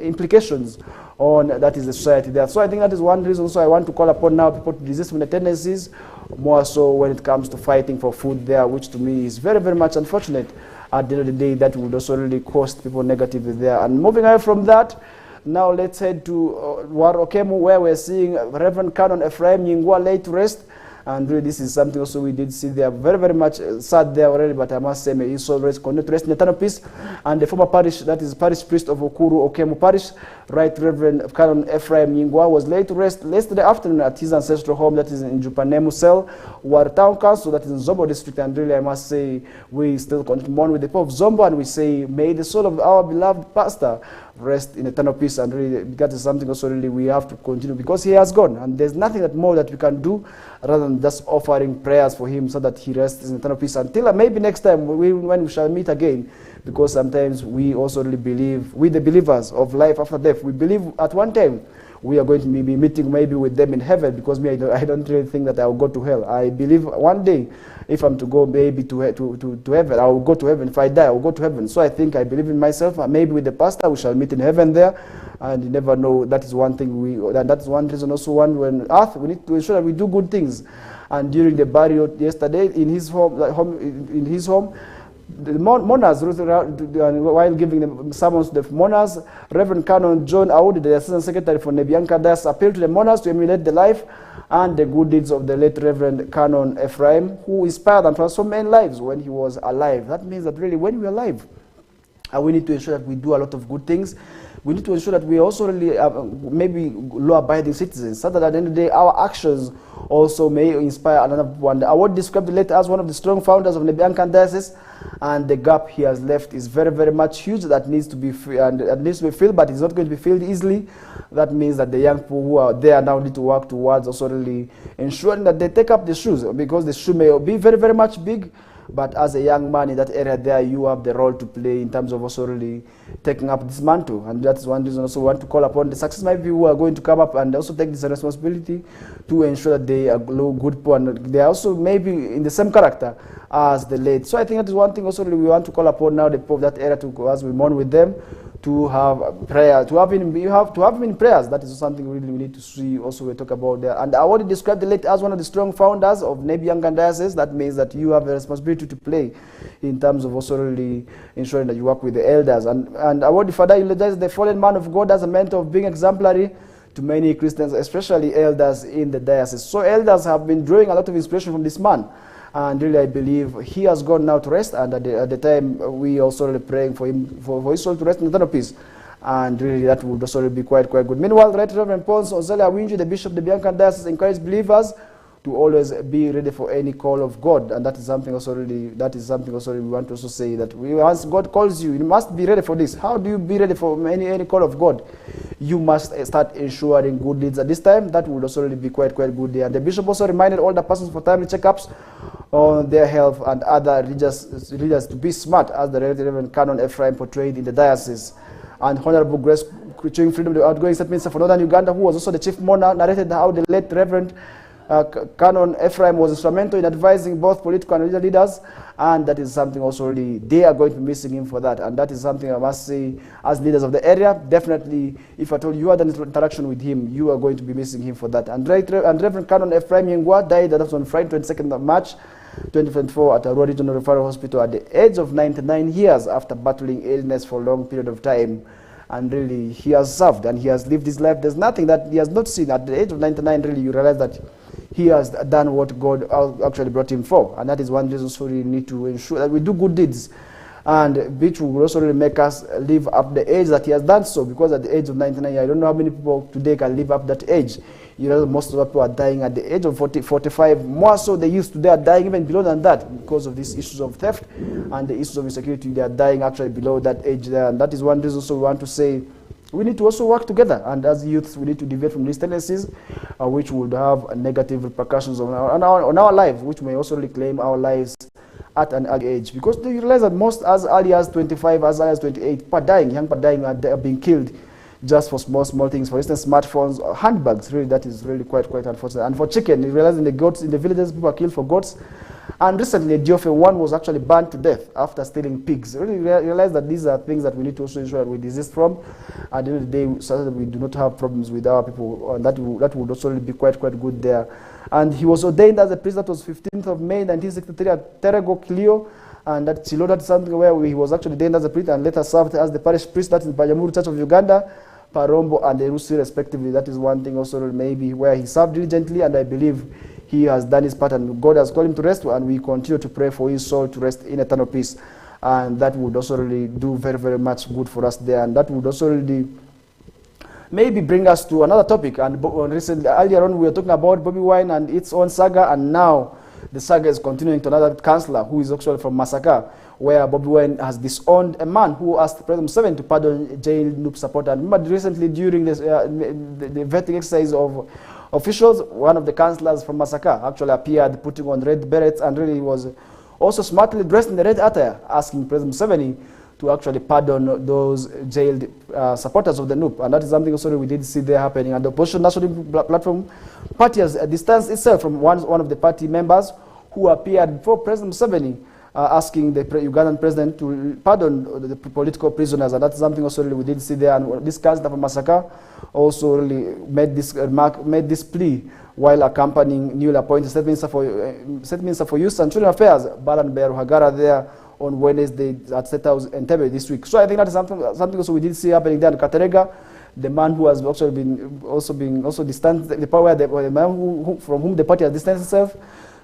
implications on that is the society there. So I think that is one reason. So I want to call upon now people to resist from the tendencies, more so when it comes to fighting for food there, which to me is very much unfortunate. At the end of the day, that would also really cost people negatively there. And moving away from that, now let's head to Warokemu, where we're seeing Reverend Canon Ephraim Nyingwa laid to rest. And really, this is something also we did see there. Very, very much sad there already, but I must say, may his soul continue to rest in eternal peace. And the former parish, that is parish priest of Okuru Okemu Parish, Right Reverend Canon Ephraim Nyingwa, was laid to rest yesterday afternoon at his ancestral home, that is in Jupanemu Cell, War Town Council, that is in Zombo District. And really, I must say, we still continue to mourn with the Pope of Zombo, and we say, may the soul of our beloved pastor rest in eternal peace. And really, that is something also really we have to continue, because he has gone, and there's nothing that more that we can do rather than just offering prayers for him so that he rests in eternal peace until maybe next time when we shall meet again. Because sometimes we also really believe, we the believers of life after death, we believe at one time we are going to be meeting maybe with them in heaven, because me, I don't really think that I will go to hell. I believe one day, if I'm to go maybe to heaven, I will go to heaven. If I die, I will go to heaven. So I think I believe in myself, and maybe with the pastor we shall meet in heaven there. And you never know. That is one thing that's one reason also. One, when earth, we need to ensure that we do good things. And during the burial yesterday in his home, the mourners, while giving the sermons to the mourners, Reverend Canon John Audi, the Assistant Secretary for Nebianka Diocese, appealed to the mourners to emulate the life and the good deeds of the late Reverend Canon Ephraim, who inspired and transformed many lives when he was alive. That means that really when we are alive, we need to ensure that we do a lot of good things. We need to ensure that we also really maybe law-abiding citizens, so that at the end of the day, our actions also may inspire another one. I would describe the late as one of the strong founders of Nebianka Diocese, and the gap he has left is very, very much huge. That needs to be filled, but it's not going to be filled easily. That means that the young people who are there now need to work towards also really ensuring that they take up the shoes, because the shoe may be very, very much big. But as a young man in that area there, you have the role to play in terms of also really taking up this mantle. And that's one reason also we want to call upon the success maybe who are going to come up and also take this responsibility to ensure that they are good people, and they are also maybe in the same character as the late. So I think that is one thing also really we want to call upon now the people of that area to, as we mourn with them, to have prayer, to have him in prayers. That is something really we need to see also we talk about there. And I already described the late as one of the strong founders of Nebianka Diocese. That means that you have a responsibility to play in terms of also really ensuring that you work with the elders. And I already further eulogize the fallen man of God as a mentor of being exemplary to many Christians, especially elders in the diocese. So elders have been drawing a lot of inspiration from this man. And really, I believe he has gone now to rest. And at the time, we also really praying for him, for his soul to rest in eternal peace. And really, that would also be quite good. Meanwhile, Right Reverend Pons Ozele Awinji, the Bishop of the Nebianka Diocese, encouraged believers to always be ready for any call of God. And that is something also really, we want to also say that once God calls you, you must be ready for this. How do you be ready for any call of God? You must start ensuring good deeds at this time. That would also really be quite good there. And the Bishop also reminded all the persons for timely checkups on their health and other religious leaders to be smart, as the Reverend Canon Ephraim portrayed in the diocese. And Honorable Grace Kuching Freedom, the outgoing State Minister for Northern Uganda, who was also the chief mourner, narrated how the late Reverend Canon Ephraim was instrumental in advising both political and religious leaders, and that is something also really they are going to be missing him for that. And that is something I must say, as leaders of the area, definitely, if at all you had an interaction with him, you are going to be missing him for that. And Reverend Canon Ephraim Nyingwa died on Friday, 22nd of March 2024 at Arua Regional Referral Hospital at the age of 99 years after battling illness for a long period of time. And really, he has served and he has lived his life. There's nothing that he has not seen. At the age of 99, really, you realize that he has done what God actually brought him for. And that is one reason so we need to ensure that we do good deeds. And which will also really make us live up the age that he has done so. Because at the age of 99, I don't know how many people today can live up that age. You know, most of the people are dying at the age of 40, 45. More so, the youth today are dying even below than that because of these issues of theft and the issues of insecurity. They are dying actually below that age there. And that is one reason so we want to say we need to also work together. And as youths, we need to deviate from these tendencies which would have negative repercussions on our lives, which may also reclaim our lives at an early age. Because you realize that most as early as 25, as early as 28, people are dying, young people are dying, are being killed just for small things. For instance, smartphones or handbags. Really, that is really quite unfortunate. And for chicken, you realize in the goats, in the villages, people are killed for goats. And recently, Diofe 1 was actually burned to death after stealing pigs. Really realize that these are things that we need to also ensure that we desist from. At the end of the day, so that we do not have problems with our people. And that would also really be quite good there. And he was ordained as a priest. That was 15th of May, 1963 at Terego, Kilio. And that Chilo, that's something where he was actually ordained as a priest and later served as the parish priest. That is Banyamuru Church of Uganda, Parombo and Erusi respectively. That is one thing also maybe where he served diligently, and I believe he has done his part and God has called him to rest, and we continue to pray for his soul to rest in eternal peace. And that would also really do very, very much good for us there. And that would also really maybe bring us to another topic. And recently, earlier on, we were talking about Bobby Wine and its own saga, and now the saga is continuing to another councillor who is actually from Masaka, where Bobby Wine has disowned a man who asked President Museveni to pardon jailed NUP supporter. And remember, recently during this, the vetting exercise of officials, one of the councillors from Masaka actually appeared putting on red berets and really was also smartly dressed in the red attire, asking President Museveni to actually pardon those jailed supporters of the NUP. And that is something also we did see there happening. And the opposition national platform party has distanced itself from one of the party members who appeared before President Museveni, asking the Ugandan president to pardon the political prisoners. And that's something also really we did see there. And this councillor from Masaka also really made this remark, made this plea while accompanying newly appointed State Minister for Youth and Children Affairs, Balan Beruhagara, there on Wednesday at State House Entebbe this week. So I think that is something also we did see happening there in Katerega. The man who has actually been distanced, the man from whom the party has distanced itself,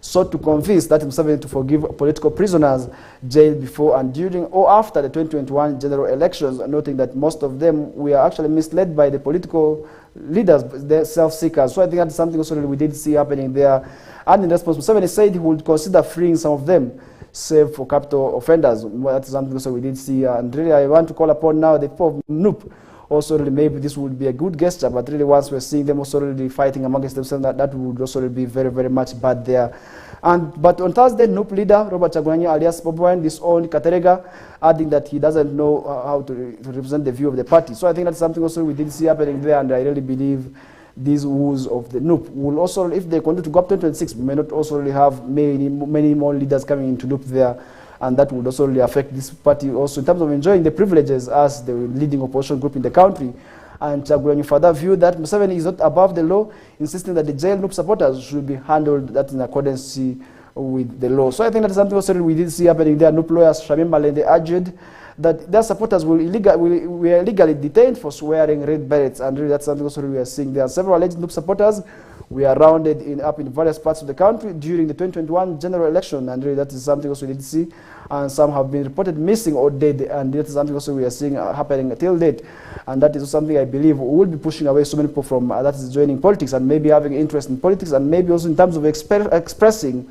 sought to convince that Museveni to forgive political prisoners jailed before and during or after the 2021 general elections, noting that most of them were actually misled by the political leaders, the self-seekers. So I think that's something also we did see happening there. And in response, Museveni said he would consider freeing some of them, save for capital offenders. That's something also we did see. And really, I want to call upon now the people of NUP. Also, really, maybe this would be a good gesture, but really, once we're seeing them also really fighting amongst themselves, that would also really be very, very much bad there. But on Thursday, NUP leader Robert Chagulanyi alias Bobi Wine disowned Katerega, adding that he doesn't know how to represent the view of the party. So I think that's something also we did see happening there, and I really believe these woes of the NUP will also, if they continue to go up to 2026, we may not also really have many more leaders coming into NUP there. And that would also really affect this party also in terms of enjoying the privileges as the leading opposition group in the country. And Chagulanyi further viewed that Museveni is not above the law, insisting that the jailed NUP supporters should be handled that in accordance with the law. So I think that's something also we did see happening there. NUP lawyers Shamim Malende argued that their supporters were illegally detained for swearing red berets, and really that's something also we are seeing. There are several alleged NUP supporters we are rounded up in various parts of the country during the 2021 general election, and really that is something also we did see, and some have been reported missing or dead, and that is something also we are seeing happening till date, and that is something I believe will be pushing away so many people from that is joining politics and maybe having interest in politics, and maybe also in terms of expressing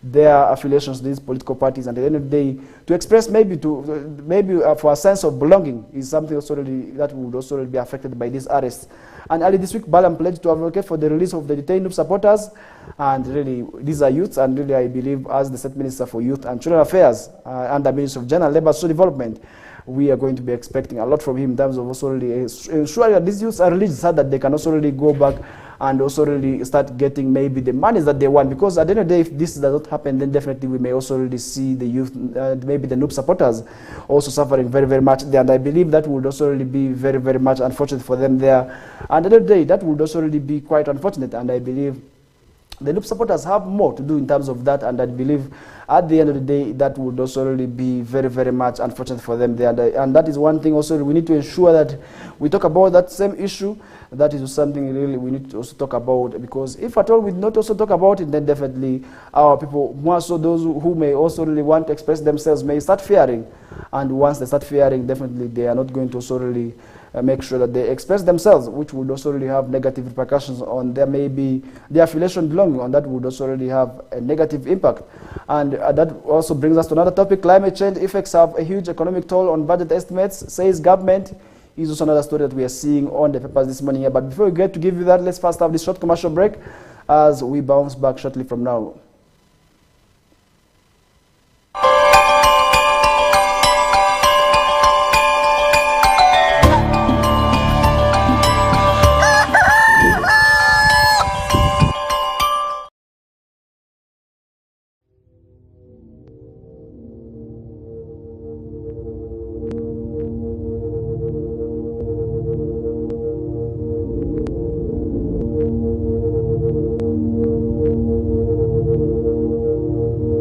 their affiliations to these political parties, and at the end of the day, to express maybe for a sense of belonging is something also really, that would also really be affected by these arrests. And early this week, Balam pledged to advocate for the release of the detained NUP supporters, and really these are youths, and really I believe as the State Minister for Youth and Children Affairs and the Minister of Gender, Labour and Social Development, we are going to be expecting a lot from him in terms of also really ensuring that these youths are released so that they can also really go back and also really start getting maybe the monies that they want. Because at the end of the day, if this does not happen, then definitely we may also really see the youth, maybe the NUP supporters also suffering very, very much there. And I believe that would also really be very, very much unfortunate for them there. And at the end of the day, that would also really be quite unfortunate. And I believe the NUP supporters have more to do in terms of that, and I believe at the end of the day, that would also really be very, very much unfortunate for them there. And that is one thing also we need to ensure that we talk about that same issue. That is something really we need to also talk about, because if at all we not also talk about it, then definitely our people, more so those who may also really want to express themselves, may start fearing. And once they start fearing, definitely they are not going to also really make sure that they express themselves, which would also really have negative repercussions on their maybe their affiliation belonging, and that would also really have a negative impact. And that also brings us to another topic. Climate change effects have a huge economic toll on budget estimates, says government. Is also another story that we are seeing on the papers this morning here. But before we get to give you that, let's first have this short commercial break as we bounce back shortly from now.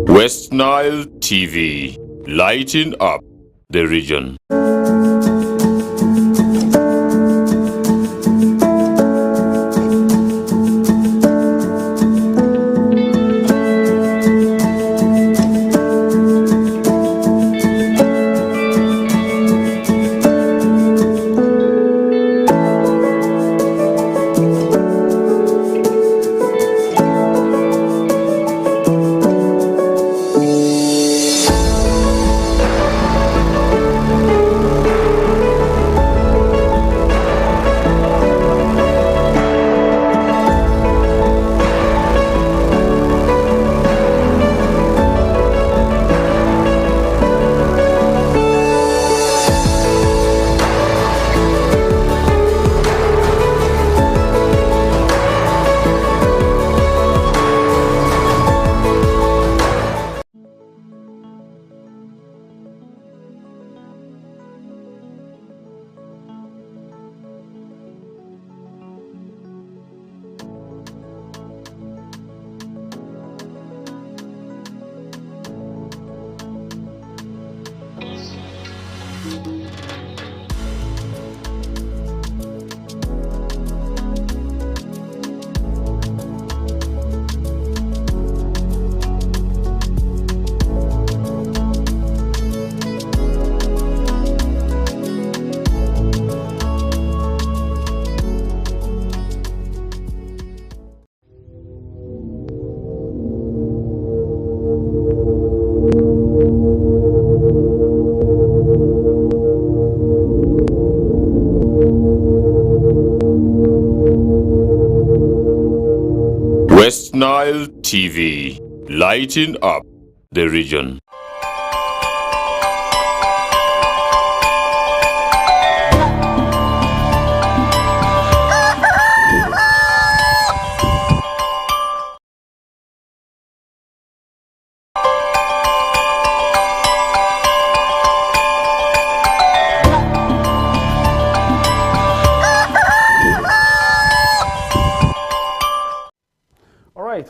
West Nile TV, lighting up the region. West Nile TV, lighting up the region.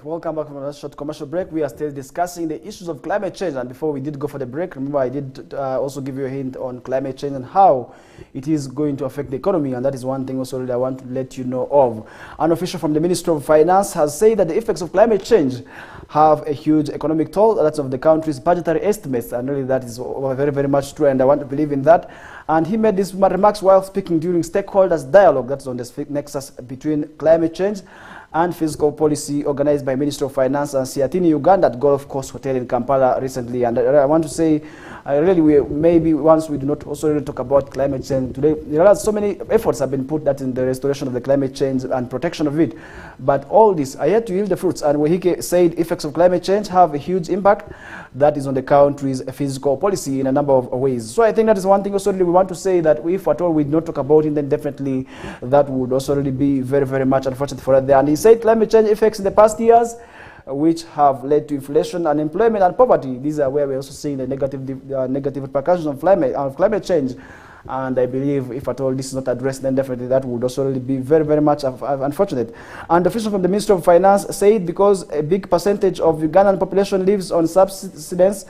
Welcome back from a short commercial break. We are still discussing the issues of climate change, and before we did go for the break, remember I did also give you a hint on climate change and how it is going to affect the economy, and that is one thing also that I want to let you know of. An official from the Ministry of Finance has said that the effects of climate change have a huge economic toll. That's of the country's budgetary estimates, and really that is very, very much true, and I want to believe in that. And he made these remarks while speaking during stakeholders dialogue, that's on the nexus between climate change and fiscal policy, organized by Ministry of Finance and Siatini, Uganda, at Golf Course Hotel in Kampala recently. And I want to say, maybe once we do not also really talk about climate change today, there are so many efforts have been put that in the restoration of the climate change and protection of it. But all this are yet to yield the fruits. And Wahike said effects of climate change have a huge impact that is on the country's fiscal policy in a number of ways. So I think that is one thing also really we want to say, that if at all we do not talk about it, then definitely that would also really be very, very much unfortunate for us there. And he said climate change effects in the past years, which have led to inflation, unemployment, and poverty. These are where we're also seeing the negative repercussions of climate change. And I believe if at all this is not addressed, then definitely that would also really be very, very much unfortunate. And officials from the Ministry of Finance said because a big percentage of Ugandan population lives on subsistence,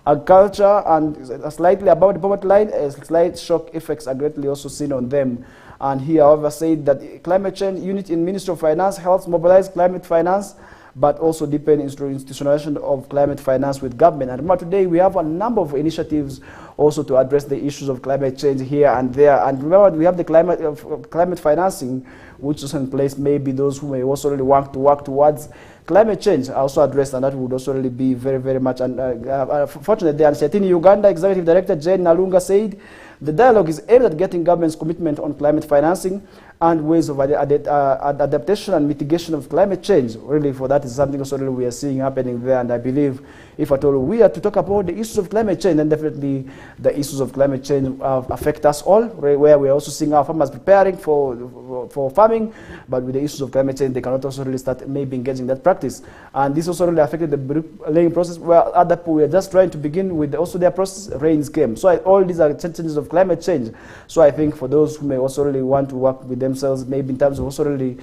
agriculture, and slightly above the poverty line, slight shock effects are greatly also seen on them. And he, however, said that the climate change unit in Ministry of Finance helps mobilize climate finance, but also deepen institutionalization of climate finance with government. And remember, today we have a number of initiatives also to address the issues of climate change here and there. And remember, we have the climate financing, which is in place. Maybe those who may also really want to work towards climate change are also addressed, and that would also really be very, very much fortunate. The Siatini Uganda Executive Director Jane Nalunga said the dialogue is aimed at getting government's commitment on climate financing and ways of adaptation and mitigation of climate change. Really, for that is something also really we are seeing happening there. And I believe if at all we are to talk about the issues of climate change, then definitely the issues of climate change affect us all, where we are also seeing our farmers preparing for farming, but with the issues of climate change, they cannot also really start maybe engaging that practice. And this also really affected the laying process, where other people were just trying to begin with also their process, rains came. So all these are changes of climate change. So I think for those who may also really want to work with themselves, maybe in terms of also really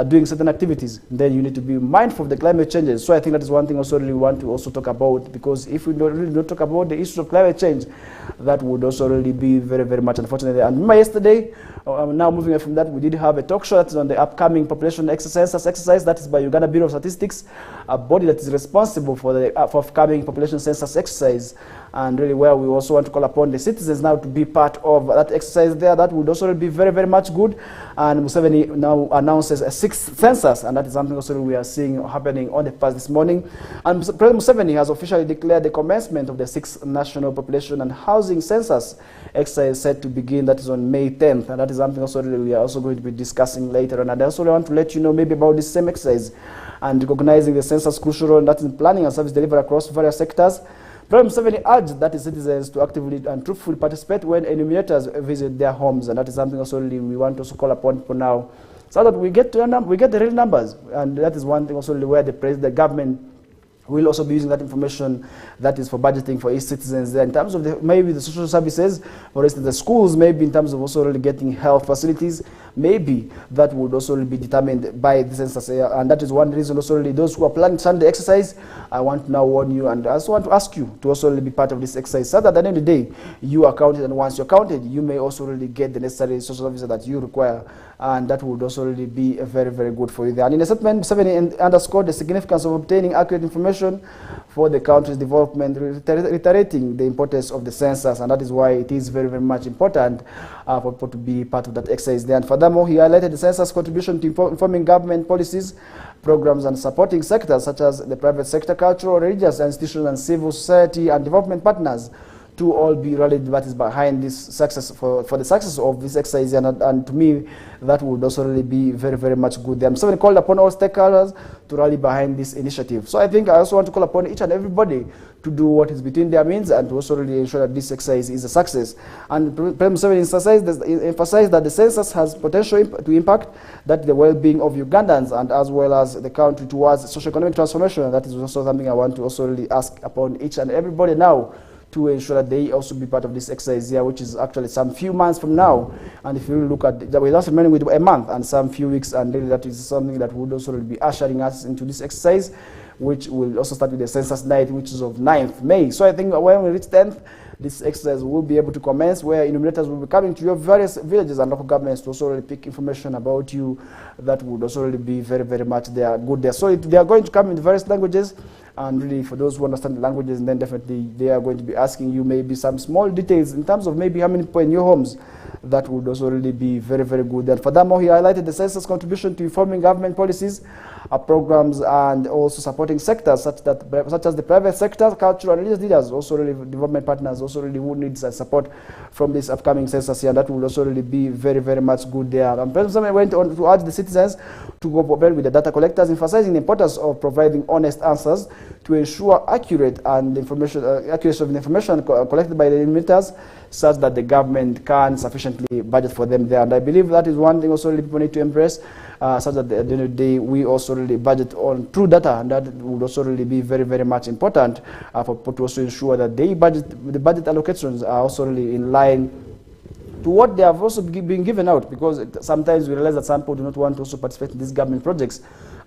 doing certain activities, then you need to be mindful of the climate changes. So I think that is one thing also really we want to also talk about, because if we really don't talk about the issues of climate change, that would also really be very, very much unfortunate. And remember yesterday, now moving away from that, we did have a talk show that is on the upcoming population exercise that is by Uganda Bureau of Statistics, a body that is responsible for the upcoming population census exercise, and really where we also want to call upon the citizens now to be part of that exercise there. That would also be very, very much good. And Museveni now announces a 6th census, and that is something also we are seeing happening on the past this morning. And President Museveni has officially declared the commencement of the 6th National Population and Housing Census exercise set to begin. That is on May 10th, and that is something also we are also going to be discussing later on. And I also want to let you know maybe about this same exercise and recognizing the census crucial role that in planning and service delivery across various sectors. President Museveni urged that citizens to actively and truthfully participate when enumerators visit their homes, and that is something also we want to also call upon for now, so that we get the real numbers. And that is one thing also where the government will also be using that information that is for budgeting for each citizens there. In terms of maybe the social services, for instance, the schools, maybe in terms of also really getting health facilities, maybe that would also be determined by the census. And that is one reason also really those who are planning to start the exercise, I want to now warn you, and I also want to ask you to also really be part of this exercise, so that at the end of the day, you are counted, and once you're counted, you may also really get the necessary social services that you require, and that would also really be very, very good for you there. And in a statement, Museveni underscored the significance of obtaining accurate information for the country's development, reiterating the importance of the census, and that is why it is very, very much important for people to be part of that exercise there. And furthermore, he highlighted the census contribution to informing government policies, programs, and supporting sectors such as the private sector, cultural, religious institutions, and civil society and development partners to all be rallied that is behind this success, for the success of this exercise, and to me that would also really be very, very much good. I'm certainly called upon all stakeholders to rally behind this initiative. So I think I also want to call upon each and everybody to do what is between their means and to also really ensure that this exercise is a success. And President Museveni emphasized that the census has potential to impact that the well-being of Ugandans and as well as the country towards socio-economic transformation. And that is also something I want to also really ask upon each and everybody now, to ensure that they also be part of this exercise here, which is actually some few months from now. And if you really look at that, we're just remaining with a month and some few weeks, and really that is something that would also be ushering us into this exercise, which will also start with the census night, which is of 9th May. So I think when we reach 10th, this exercise will be able to commence, where enumerators will be coming to your various villages and local governments to also really pick information about you. That would also really be very, very much good there. So they are going to come in various languages, and really for those who understand the languages, then definitely they are going to be asking you maybe some small details in terms of maybe how many people in your homes. That would also really be very, very good. And furthermore, he highlighted the census contribution to informing government policies, programs, and also supporting sectors such as the private sector, cultural and religious leaders, also really development partners, also really who needs support from this upcoming census here. That will also really be very, very much good there. And President went on to urge the citizens to cooperate with the data collectors, emphasizing the importance of providing honest answers to ensure accuracy of the information collected by the enumerators, such that the government can sufficiently budget for them there. And I believe that is one thing also really people need to embrace, such that at the end of the day we also really budget on true data, and that would also really be very, very much important for people to also ensure that the budget allocations are also really in line to what they have also been given out, because sometimes we realize that some people do not want to also participate in these government projects,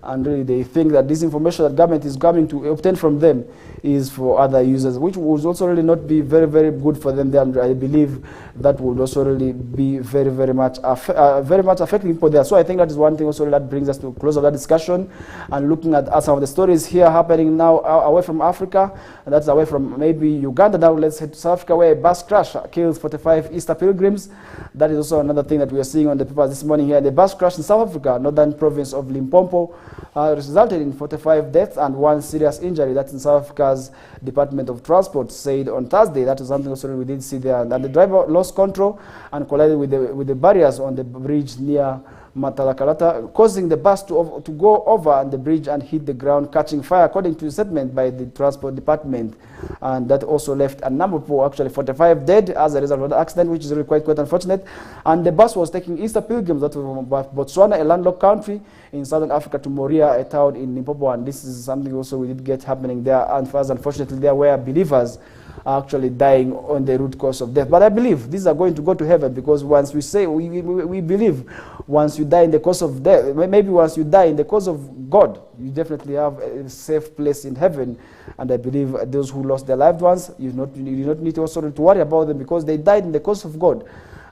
and really they think that this information that government is coming to obtain from them is for other users, which would also really not be very, very good for them there. And I believe that would also really be very, very much affecting people there. So I think that is one thing also that brings us to close of that discussion, and looking at some of the stories here happening now away from Africa, and that's away from maybe Uganda. Now let's head to South Africa, where a bus crash kills 45 Easter pilgrims. That is also another thing that we are seeing on the papers this morning here. The bus crash in South Africa, northern province of Limpopo, resulted in 45 deaths and 1 serious injury. That's in South Africa's Department of Transport said on Thursday. That is something also we did see there. And the driver lost control and collided with the barriers on the bridge near Matalakalata, causing the bus to go over the bridge and hit the ground, catching fire, according to a statement by the Transport Department. And that also left a number of people, actually 45 dead as a result of the accident, which is really quite unfortunate. And the bus was taking Easter pilgrims that were from Botswana, a landlocked country in southern Africa, to Moria, a town in Limpopo. And this is something also we did get happening there. And first, unfortunately, there were believers are actually dying on the root cause of death. But I believe these are going to go to heaven, because once we say, we believe once you die in the cause of death, maybe once you die in the cause of God, you definitely have a safe place in heaven. And I believe those who lost their loved ones, you do not need to also to worry about them, because they died in the cause of God.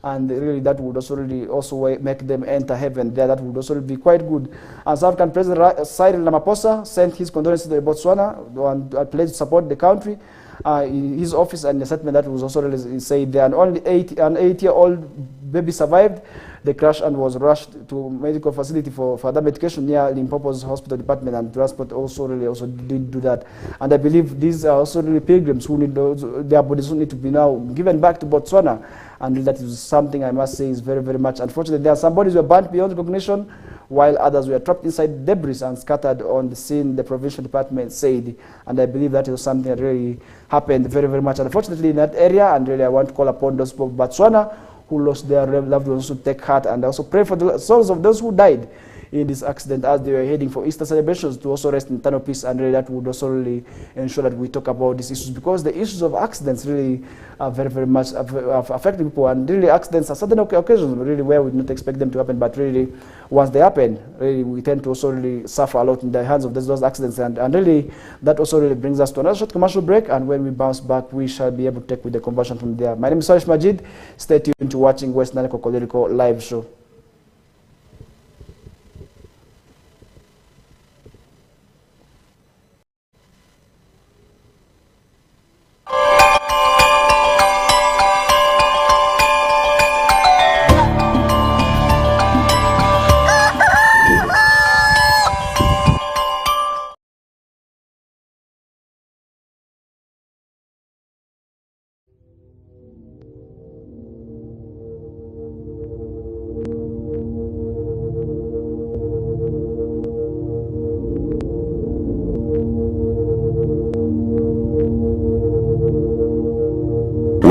And really that would also really make them enter heaven there. That would also be quite good. And South African President Cyril Ramaphosa sent his condolences to Botswana and pledged to support the country. In his office, and the statement that was also really said there, and only an 8-year-old baby survived the crash and was rushed to medical facility for further medication near Limpopo's hospital department, and transport also did do that. And I believe these are also really pilgrims who need their bodies who need to be now given back to Botswana, and that is something I must say is very, very much unfortunate. There are some bodies were burnt beyond recognition, while others were trapped inside debris and scattered on the scene, the provincial department said. And I believe that is something that really happened very, very much unfortunately in that area. And really I want to call upon those people of Botswana who lost their loved ones to take heart and also pray for the souls of those who died in this accident as they were heading for Easter celebrations, to also rest in eternal peace. And really that would also really ensure that we talk about these issues, because the issues of accidents really are very, very much affecting people. And really accidents are certain occasions really where we do not expect them to happen, but really once they happen, really we tend to also really suffer a lot in the hands of those accidents. And really that also really brings us to another short commercial break, and when we bounce back we shall be able to take with the conversion from there. My name is FARISH Majid. Stay tuned to watching West Nile Kokoliriko live show.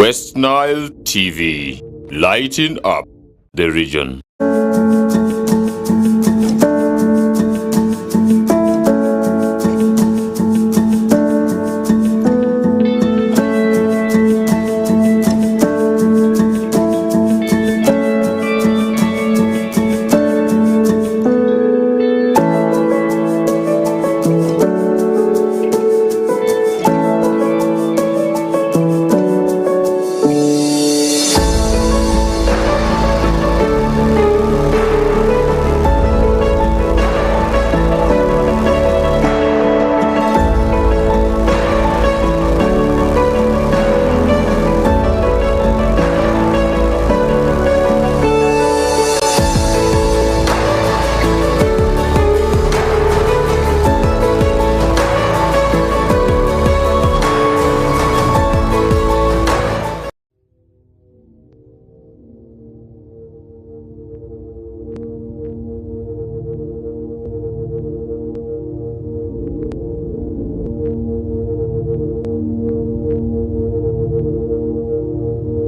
West Nile TV, lighting up the region.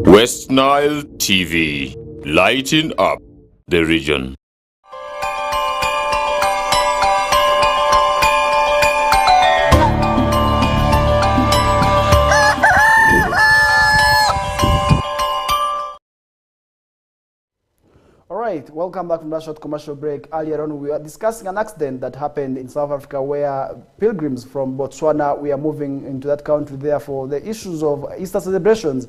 West Nile TV, lighting up the region. All right, welcome back from that short commercial break. Earlier on, we were discussing an accident that happened in South Africa where pilgrims from Botswana were moving into that country there for the issues of Easter celebrations.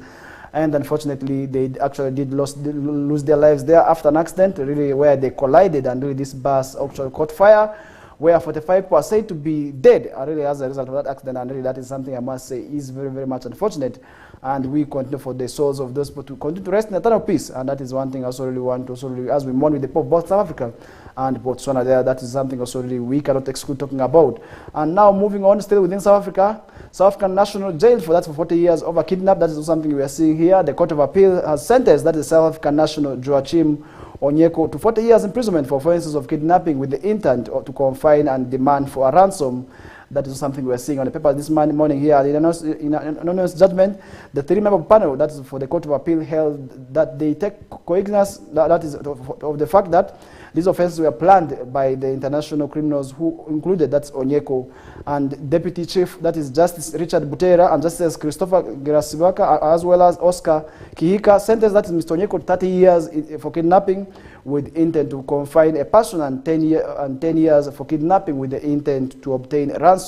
And unfortunately, they actually did lose their lives there after an accident, really, where they collided, and really this bus actually caught fire, where 45 people are said to be dead, really as a result of that accident. And really that is something I must say is very, very much unfortunate. And we continue for the souls of those people to continue to rest in eternal peace. And that is one thing I also really want to, as we mourn with the people of both South Africa and Botswana there, that is something also really we cannot exclude talking about. And now moving on, still within South Africa, South African National Jail for 40 years over kidnap. That is something we are seeing here. The Court of Appeal has sentenced, that is South African National Joachim Onyeko, to 40 years imprisonment for offences of kidnapping with the intent to confine and demand for a ransom. That is something we are seeing on the paper this morning here. In an anonymous judgment, the three-member panel, that is for the Court of Appeal, held that they take cognizance, that is of the fact that these offences were planned by the international criminals who included, that's Onyeko, and Deputy Chief, that is Justice Richard Butera, and Justice Christopher Gerasibaka, as well as Oscar Kihika, sentenced, that is Mr. Onyeko, to 30 years for kidnapping with intent to confine a person, and 10 years for kidnapping with the intent to obtain a ransom.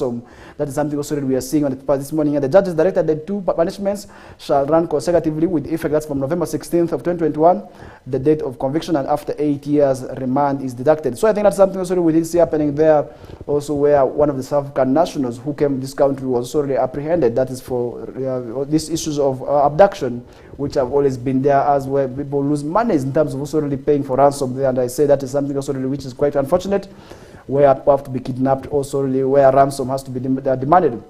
That is something also that we are seeing on the paper this morning. And the judges directed the two punishments shall run consecutively with effect. That's from November 16th of 2021, the date of conviction, and after 8 years, remand is deducted. So I think that's something also we did see happening there, also where one of the South African nationals who came to this country was already apprehended. That is for these issues of abduction, which have always been there, as where people lose money in terms of also really paying for ransom there. And I say that is something also really which is quite unfortunate, where people have to be kidnapped, also really where ransom has to be demanded.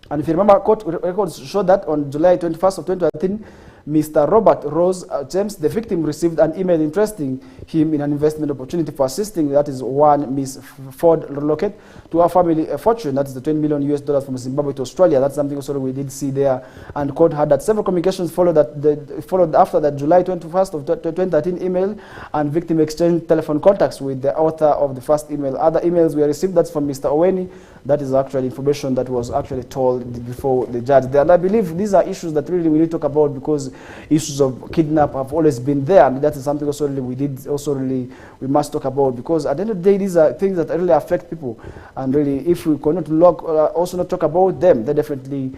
And if you remember, court records show that on July 21st of 2013, Mr. Robert Rose James, the victim, received an email interesting him in an investment opportunity for assisting, that is one Miss Ford relocate to her family a fortune, that is the $20 million US from Zimbabwe to Australia. That's something also we did see there. And court had that several communications followed after that July 21st of 2013 email, and victim exchanged telephone contacts with the author of the first email. Other emails were received, that's from Mr. Oweni. That is actually information that was actually told before the judge there. And I believe these are issues that really we need to talk about, because issues of kidnap have always been there, and that is something also really we must talk about, because at the end of the day, these are things that really affect people, and really if we cannot also not talk about them, they definitely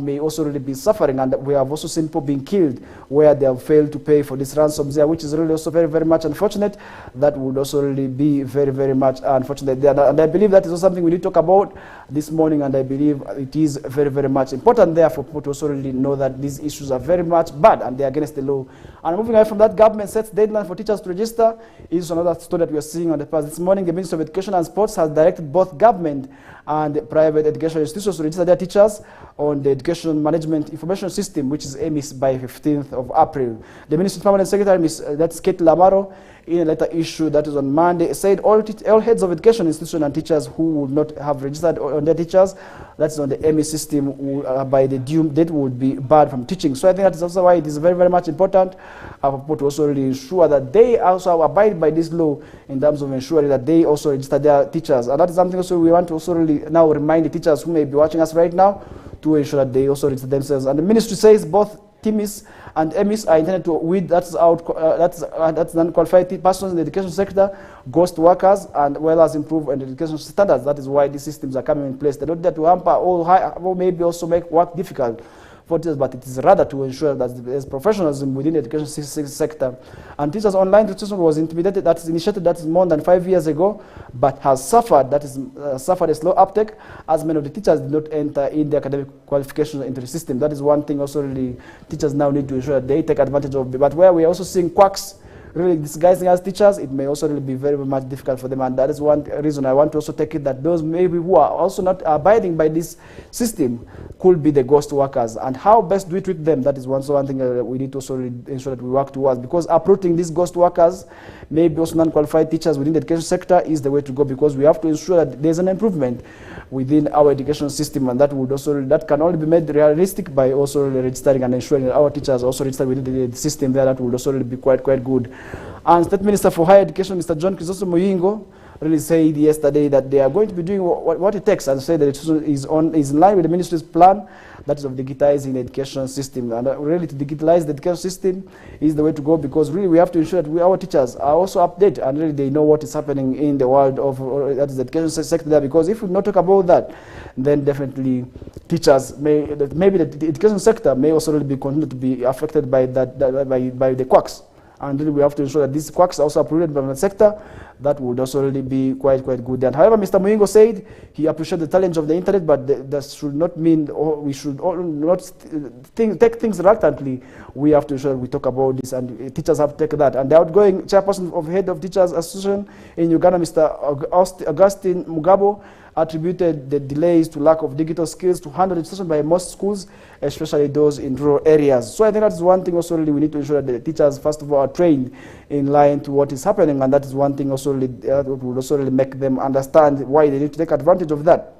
may also really be suffering. And we have also seen people being killed where they have failed to pay for these ransoms there, which is really also very, very much unfortunate. That would also really be very, very much unfortunate there. And I believe that is also something we need to talk about this morning, and I believe it is very, very much important there for people to also really know that these issues are very much bad and they are against the law. And moving away from that, government sets deadline for teachers to register is another story that we are seeing on the past. This morning, the Ministry of Education and Sports has directed both government and private education institutions to register their teachers on the Education Management Information System, which is EMIS, by 15th of April. The Ministry's Permanent Secretary, that's Kate Lamaro, in a letter issue that is on Monday, said all heads of education institutions and teachers who would not have registered on their teachers, that's on the ME system, by the due date would be barred from teaching. So I think that is also why it is very, very much important for people to also really ensure that they also abide by this law in terms of ensuring that they also register their teachers. And that is something also we want to also really now remind the teachers who may be watching us right now to ensure that they also register themselves. And the ministry says both TIMIS and EMIS are intended to weed that's non-qualified persons in the education sector, ghost workers, and well as improve education standards. That is why these systems are coming in place. They're not there to hamper or maybe also make work difficult for teachers, but it is rather to ensure that there's professionalism within the education sector. And teachers' online registration was intimidated, that is initiated, that is more than 5 years ago, but has suffered, that is suffered a slow uptake, as many of the teachers did not enter in the academic qualifications into the system. That is one thing also really teachers now need to ensure that they take advantage of. But where we are also seeing quacks really disguising as teachers, it may also really be very, very much difficult for them. And that is one reason I want to also take it that those maybe who are also not abiding by this system could be the ghost workers. And how best do we treat them? That is one thing we need to also ensure that we work towards, because uprooting these ghost workers, maybe also non-qualified teachers within the education sector, is the way to go, because we have to ensure that there's an improvement within our education system, and that can only be made realistic by also registering and ensuring that our teachers also register within the system there. That would also be quite good. And State Minister for Higher Education, Mr. John Chrysostom Muyingo, really said yesterday that they are going to be doing what it takes, and say that it is in line with the ministry's plan, that is of digitizing the education system. And really to digitalize the education system is the way to go, because really we have to ensure that our teachers are also updated and really they know what is happening in the world of that is the education sector there. Because if we not talk about that, then definitely teachers maybe the education sector may also really be continue to be affected by by the quacks. And really we have to ensure that these quacks are also uprooted from the sector. That would also really be quite good. And however, Mr. Muyingo said he appreciates the challenge of the internet, but that should not mean we should not take things reluctantly. We have to ensure we talk about this, and teachers have to take that. And the outgoing chairperson of Head of Teachers Association in Uganda, Mr. Augustine Mugabo, attributed the delays to lack of digital skills to hand registration by most schools, especially those in rural areas. So I think that's one thing also really we need to ensure that the teachers, first of all, are trained in line to what is happening, and that is one thing also really, would also really make them understand why they need to take advantage of that.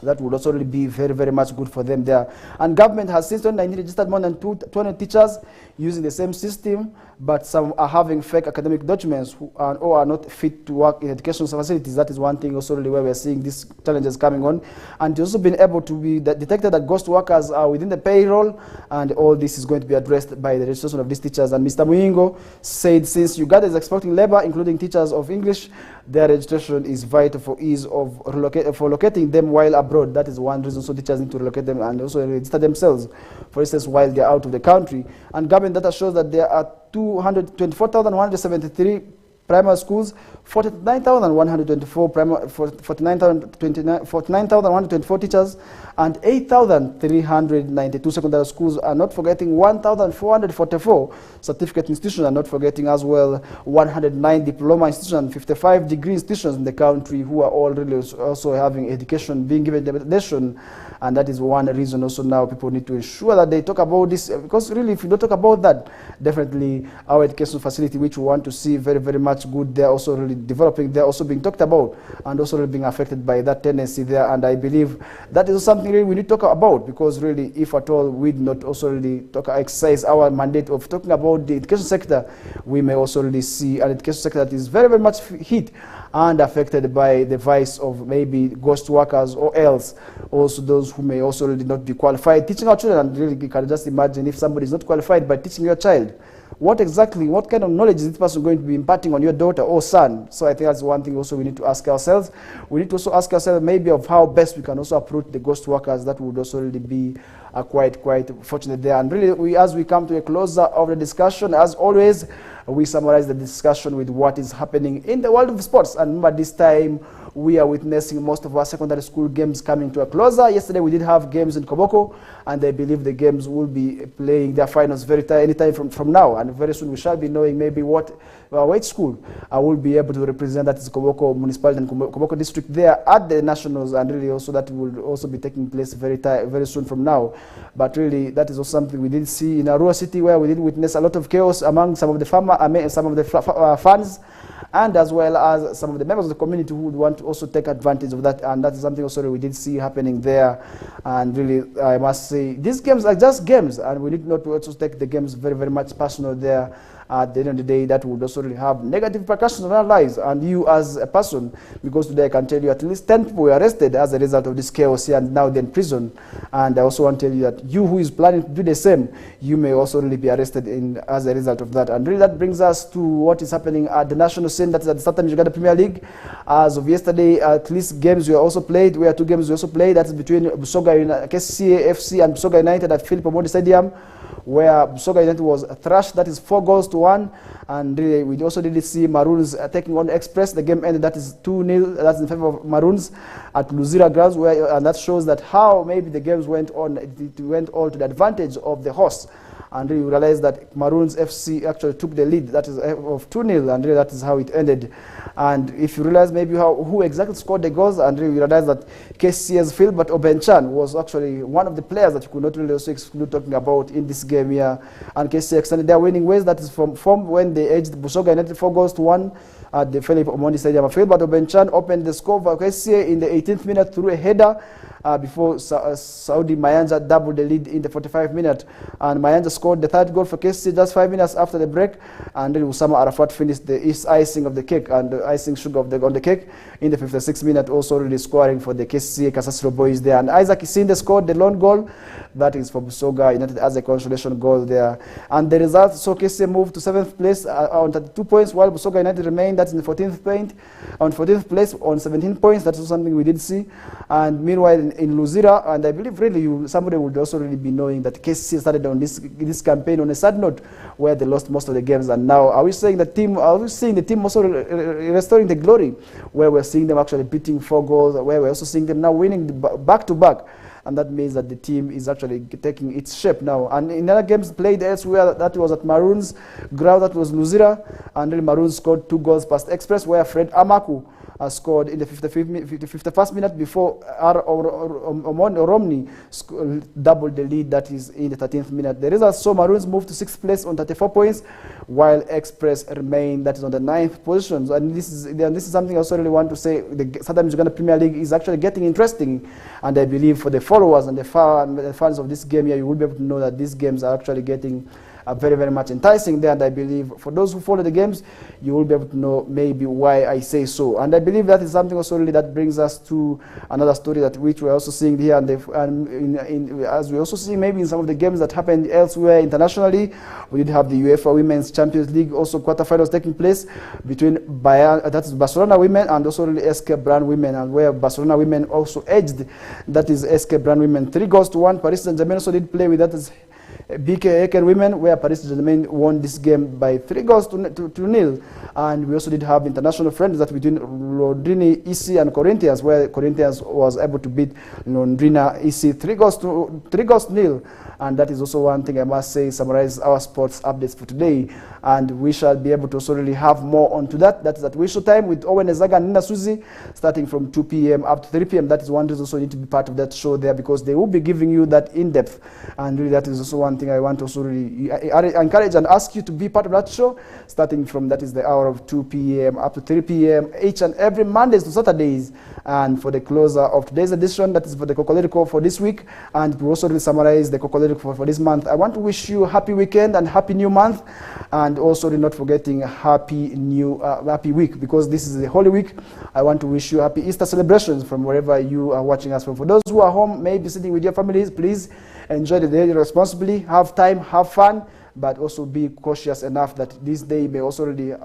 That would also really be very much good for them there. And government has since 2019 registered more than 220 teachers using the same system, but some are having fake academic documents or are not fit to work in educational facilities. That is one thing also really where we are seeing these challenges coming on. And also been able to be detected that ghost workers are within the payroll, and all this is going to be addressed by the registration of these teachers. And Mr. Muyingo said since Uganda is exporting labor, including teachers of English, their registration is vital for ease of locating them while abroad. That is one reason, so teachers need to relocate them and also register themselves, for instance, while they are out of the country. And government data shows that there are 224,173 primary schools, 49,124 teachers, and 8,392 secondary schools, are not forgetting 1,444 certificate institutions, are not forgetting as well 109 diploma institutions and 55 degree institutions in the country, who are all really also having education being given the nation. And that is one reason also now people need to ensure that they talk about this, because really if you don't talk about that, definitely our education facility, which we want to see very much good, they're also really developing, they're also being talked about and also really being affected by that tendency there. And I believe that is something really we need to talk about, because really if at all we do not also really exercise our mandate of talking about the education sector, we may also really see an education sector that is very much hit and affected by the vice of maybe ghost workers, or else also those who may also really not be qualified teaching our children. And really you can just imagine if somebody is not qualified by teaching your child, what kind of knowledge is this person going to be imparting on your daughter or son? So I think that's one thing also we need to ask ourselves. We need to also ask ourselves maybe of how best we can also approach the ghost workers. That would also really be quite fortunate there. And really, as we come to a closer of the discussion, as always, we summarize the discussion with what is happening in the world of sports. And remember, this time we are witnessing most of our secondary school games coming to a closer. Yesterday we did have games in Koboko, and I believe the games will be playing their finals anytime from now, and very soon we shall be knowing maybe which school will be able to represent, that is Koboko municipality and Koboko district there at the nationals, and really also that will also be taking place very soon from now. But really that is also something we did see in Arua City, where we did witness a lot of chaos among some of the fans, and as well as some of the members of the community who would want to also take advantage of that, and that is something also we did see happening there. And really, I must say, these games are just games, and we need not to also take the games very much personal there. At the end of the day, that would also really have negative repercussions on our lives and you as a person, because today I can tell you at least 10 people were arrested as a result of this chaos here, and now they're in prison. And I also want to tell you that you who is planning to do the same, you may also really be arrested as a result of that. And really that brings us to what is happening at the national scene, that is at the Southern Uganda Premier League. As of yesterday, at least games were also played, where 2 games were also played. That is between Busoga KCA FC and Busoga United at Philip Omondi Stadium, where Busoga United was thrashed, that is 4-1. And really, we also did see Maroons taking on Express. The game ended, that is 2-0, that's in favor of Maroons at Luzira grounds, and that shows that how maybe the games went on, it went all to the advantage of the host. And really you realize that Maroons FC actually took the lead, that is of 2-0, and really that is how it ended. And if you realize maybe who exactly scored the goals, and really you realize that KCA's Philbert Obenchan was actually one of the players that you could not really also exclude talking about in this game here. And KCA extended their winning ways, that is from when they edged Busoga United 4-1 at the Philip Omondi Stadium. Philbert Obenchan opened the score for KCA in the 18th minute through a header, before Saudi Mayanja doubled the lead in the 45th minute. And Mayanja scored the 3rd goal for KCA just 5 minutes after the break, and then Usama Arafat finished the icing of the cake, and the icing sugar on the cake in the 56th minute, also really scoring for the KCA Kasasiro boys there. And Isaac Isinde scored the lone goal, that is for Busoga United as a consolation goal there. And the result, so KCA moved to 7th place on 32 points, while Busoga United remained, that's in the 14th place on 17 points. That's something we did see. And meanwhile in Luzira, and I believe really somebody would also really be knowing that KCA started on this campaign on a sad note, where they lost most of the games, and now are we seeing the team also restoring the glory, where we're seeing them actually beating 4 goals, where we're also seeing them now winning back to back. And that means that the team is actually taking its shape now. And in other games played elsewhere, that was at Maroons ground, that was Luzira, and then Maroons scored 2 goals past Express, where Fred Amaku scored in the 51st minute before Romney doubled the lead, that is in the 13th minute. The result saw Maroons move to 6th place on 34 points, while Express remained, that is on the 9th position. And this is something I also really want to say. The Southern Uganda Premier League is actually getting interesting, and I believe for the followers and the fans of this game here, you will be able to know that these games are actually getting very much enticing there. And I believe for those who follow the games, you will be able to know maybe why I say so. And I believe that is something also really that brings us to another story which we're also seeing here, as we also see maybe in some of the games that happened elsewhere internationally. We did have the UEFA Women's Champions League also quarterfinals taking place between that is Barcelona women and also really SK Brand women, and where Barcelona women also edged, that is SK Brand women 3-1. Paris Saint-Germain also did play with that as BK Eken women, where Paris Saint-Germain won this game by 3-0. And we also did have international friends that between Londrina EC and Corinthians, where Corinthians was able to beat Londrina EC 3-0. And that is also one thing I must say summarize our sports updates for today. And we shall be able to also really have more onto that. That is at Wisho time with Owen Ezaga and Nina Suzi, starting from 2 p.m. up to 3 p.m. That is one reason also you need to be part of that show there, because they will be giving you that in-depth. And really that is also one thing I want to also really encourage and ask you to be part of that show, starting from, that is the hour of 2 p.m. up to 3 p.m. each and every Mondays to Saturdays. And for the closer of today's edition, that is for the Kokoliriko for this week, and we also really summarize the Kokoliriko for this month. I want to wish you a happy weekend and happy new month, and also not forgetting happy week, because this is the Holy Week. I want to wish you happy Easter celebrations from wherever you are watching us from. For those who are home, maybe sitting with your families, please enjoy the day responsibly, have time, have fun, but also be cautious enough that this day may also really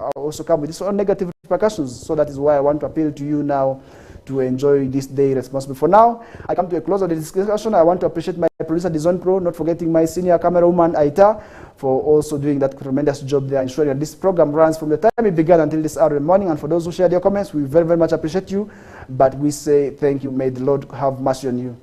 come with its own negative repercussions. So that is why I want to appeal to you now to enjoy this day responsibly. For now, I come to a close of the discussion. I want to appreciate my producer, Dizon Pro, not forgetting my senior camerawoman, Aita, for also doing that tremendous job there, ensuring that this program runs from the time it began until this hour in the morning. And for those who shared your comments, we very, very much appreciate you. But we say thank you. May the Lord have mercy on you.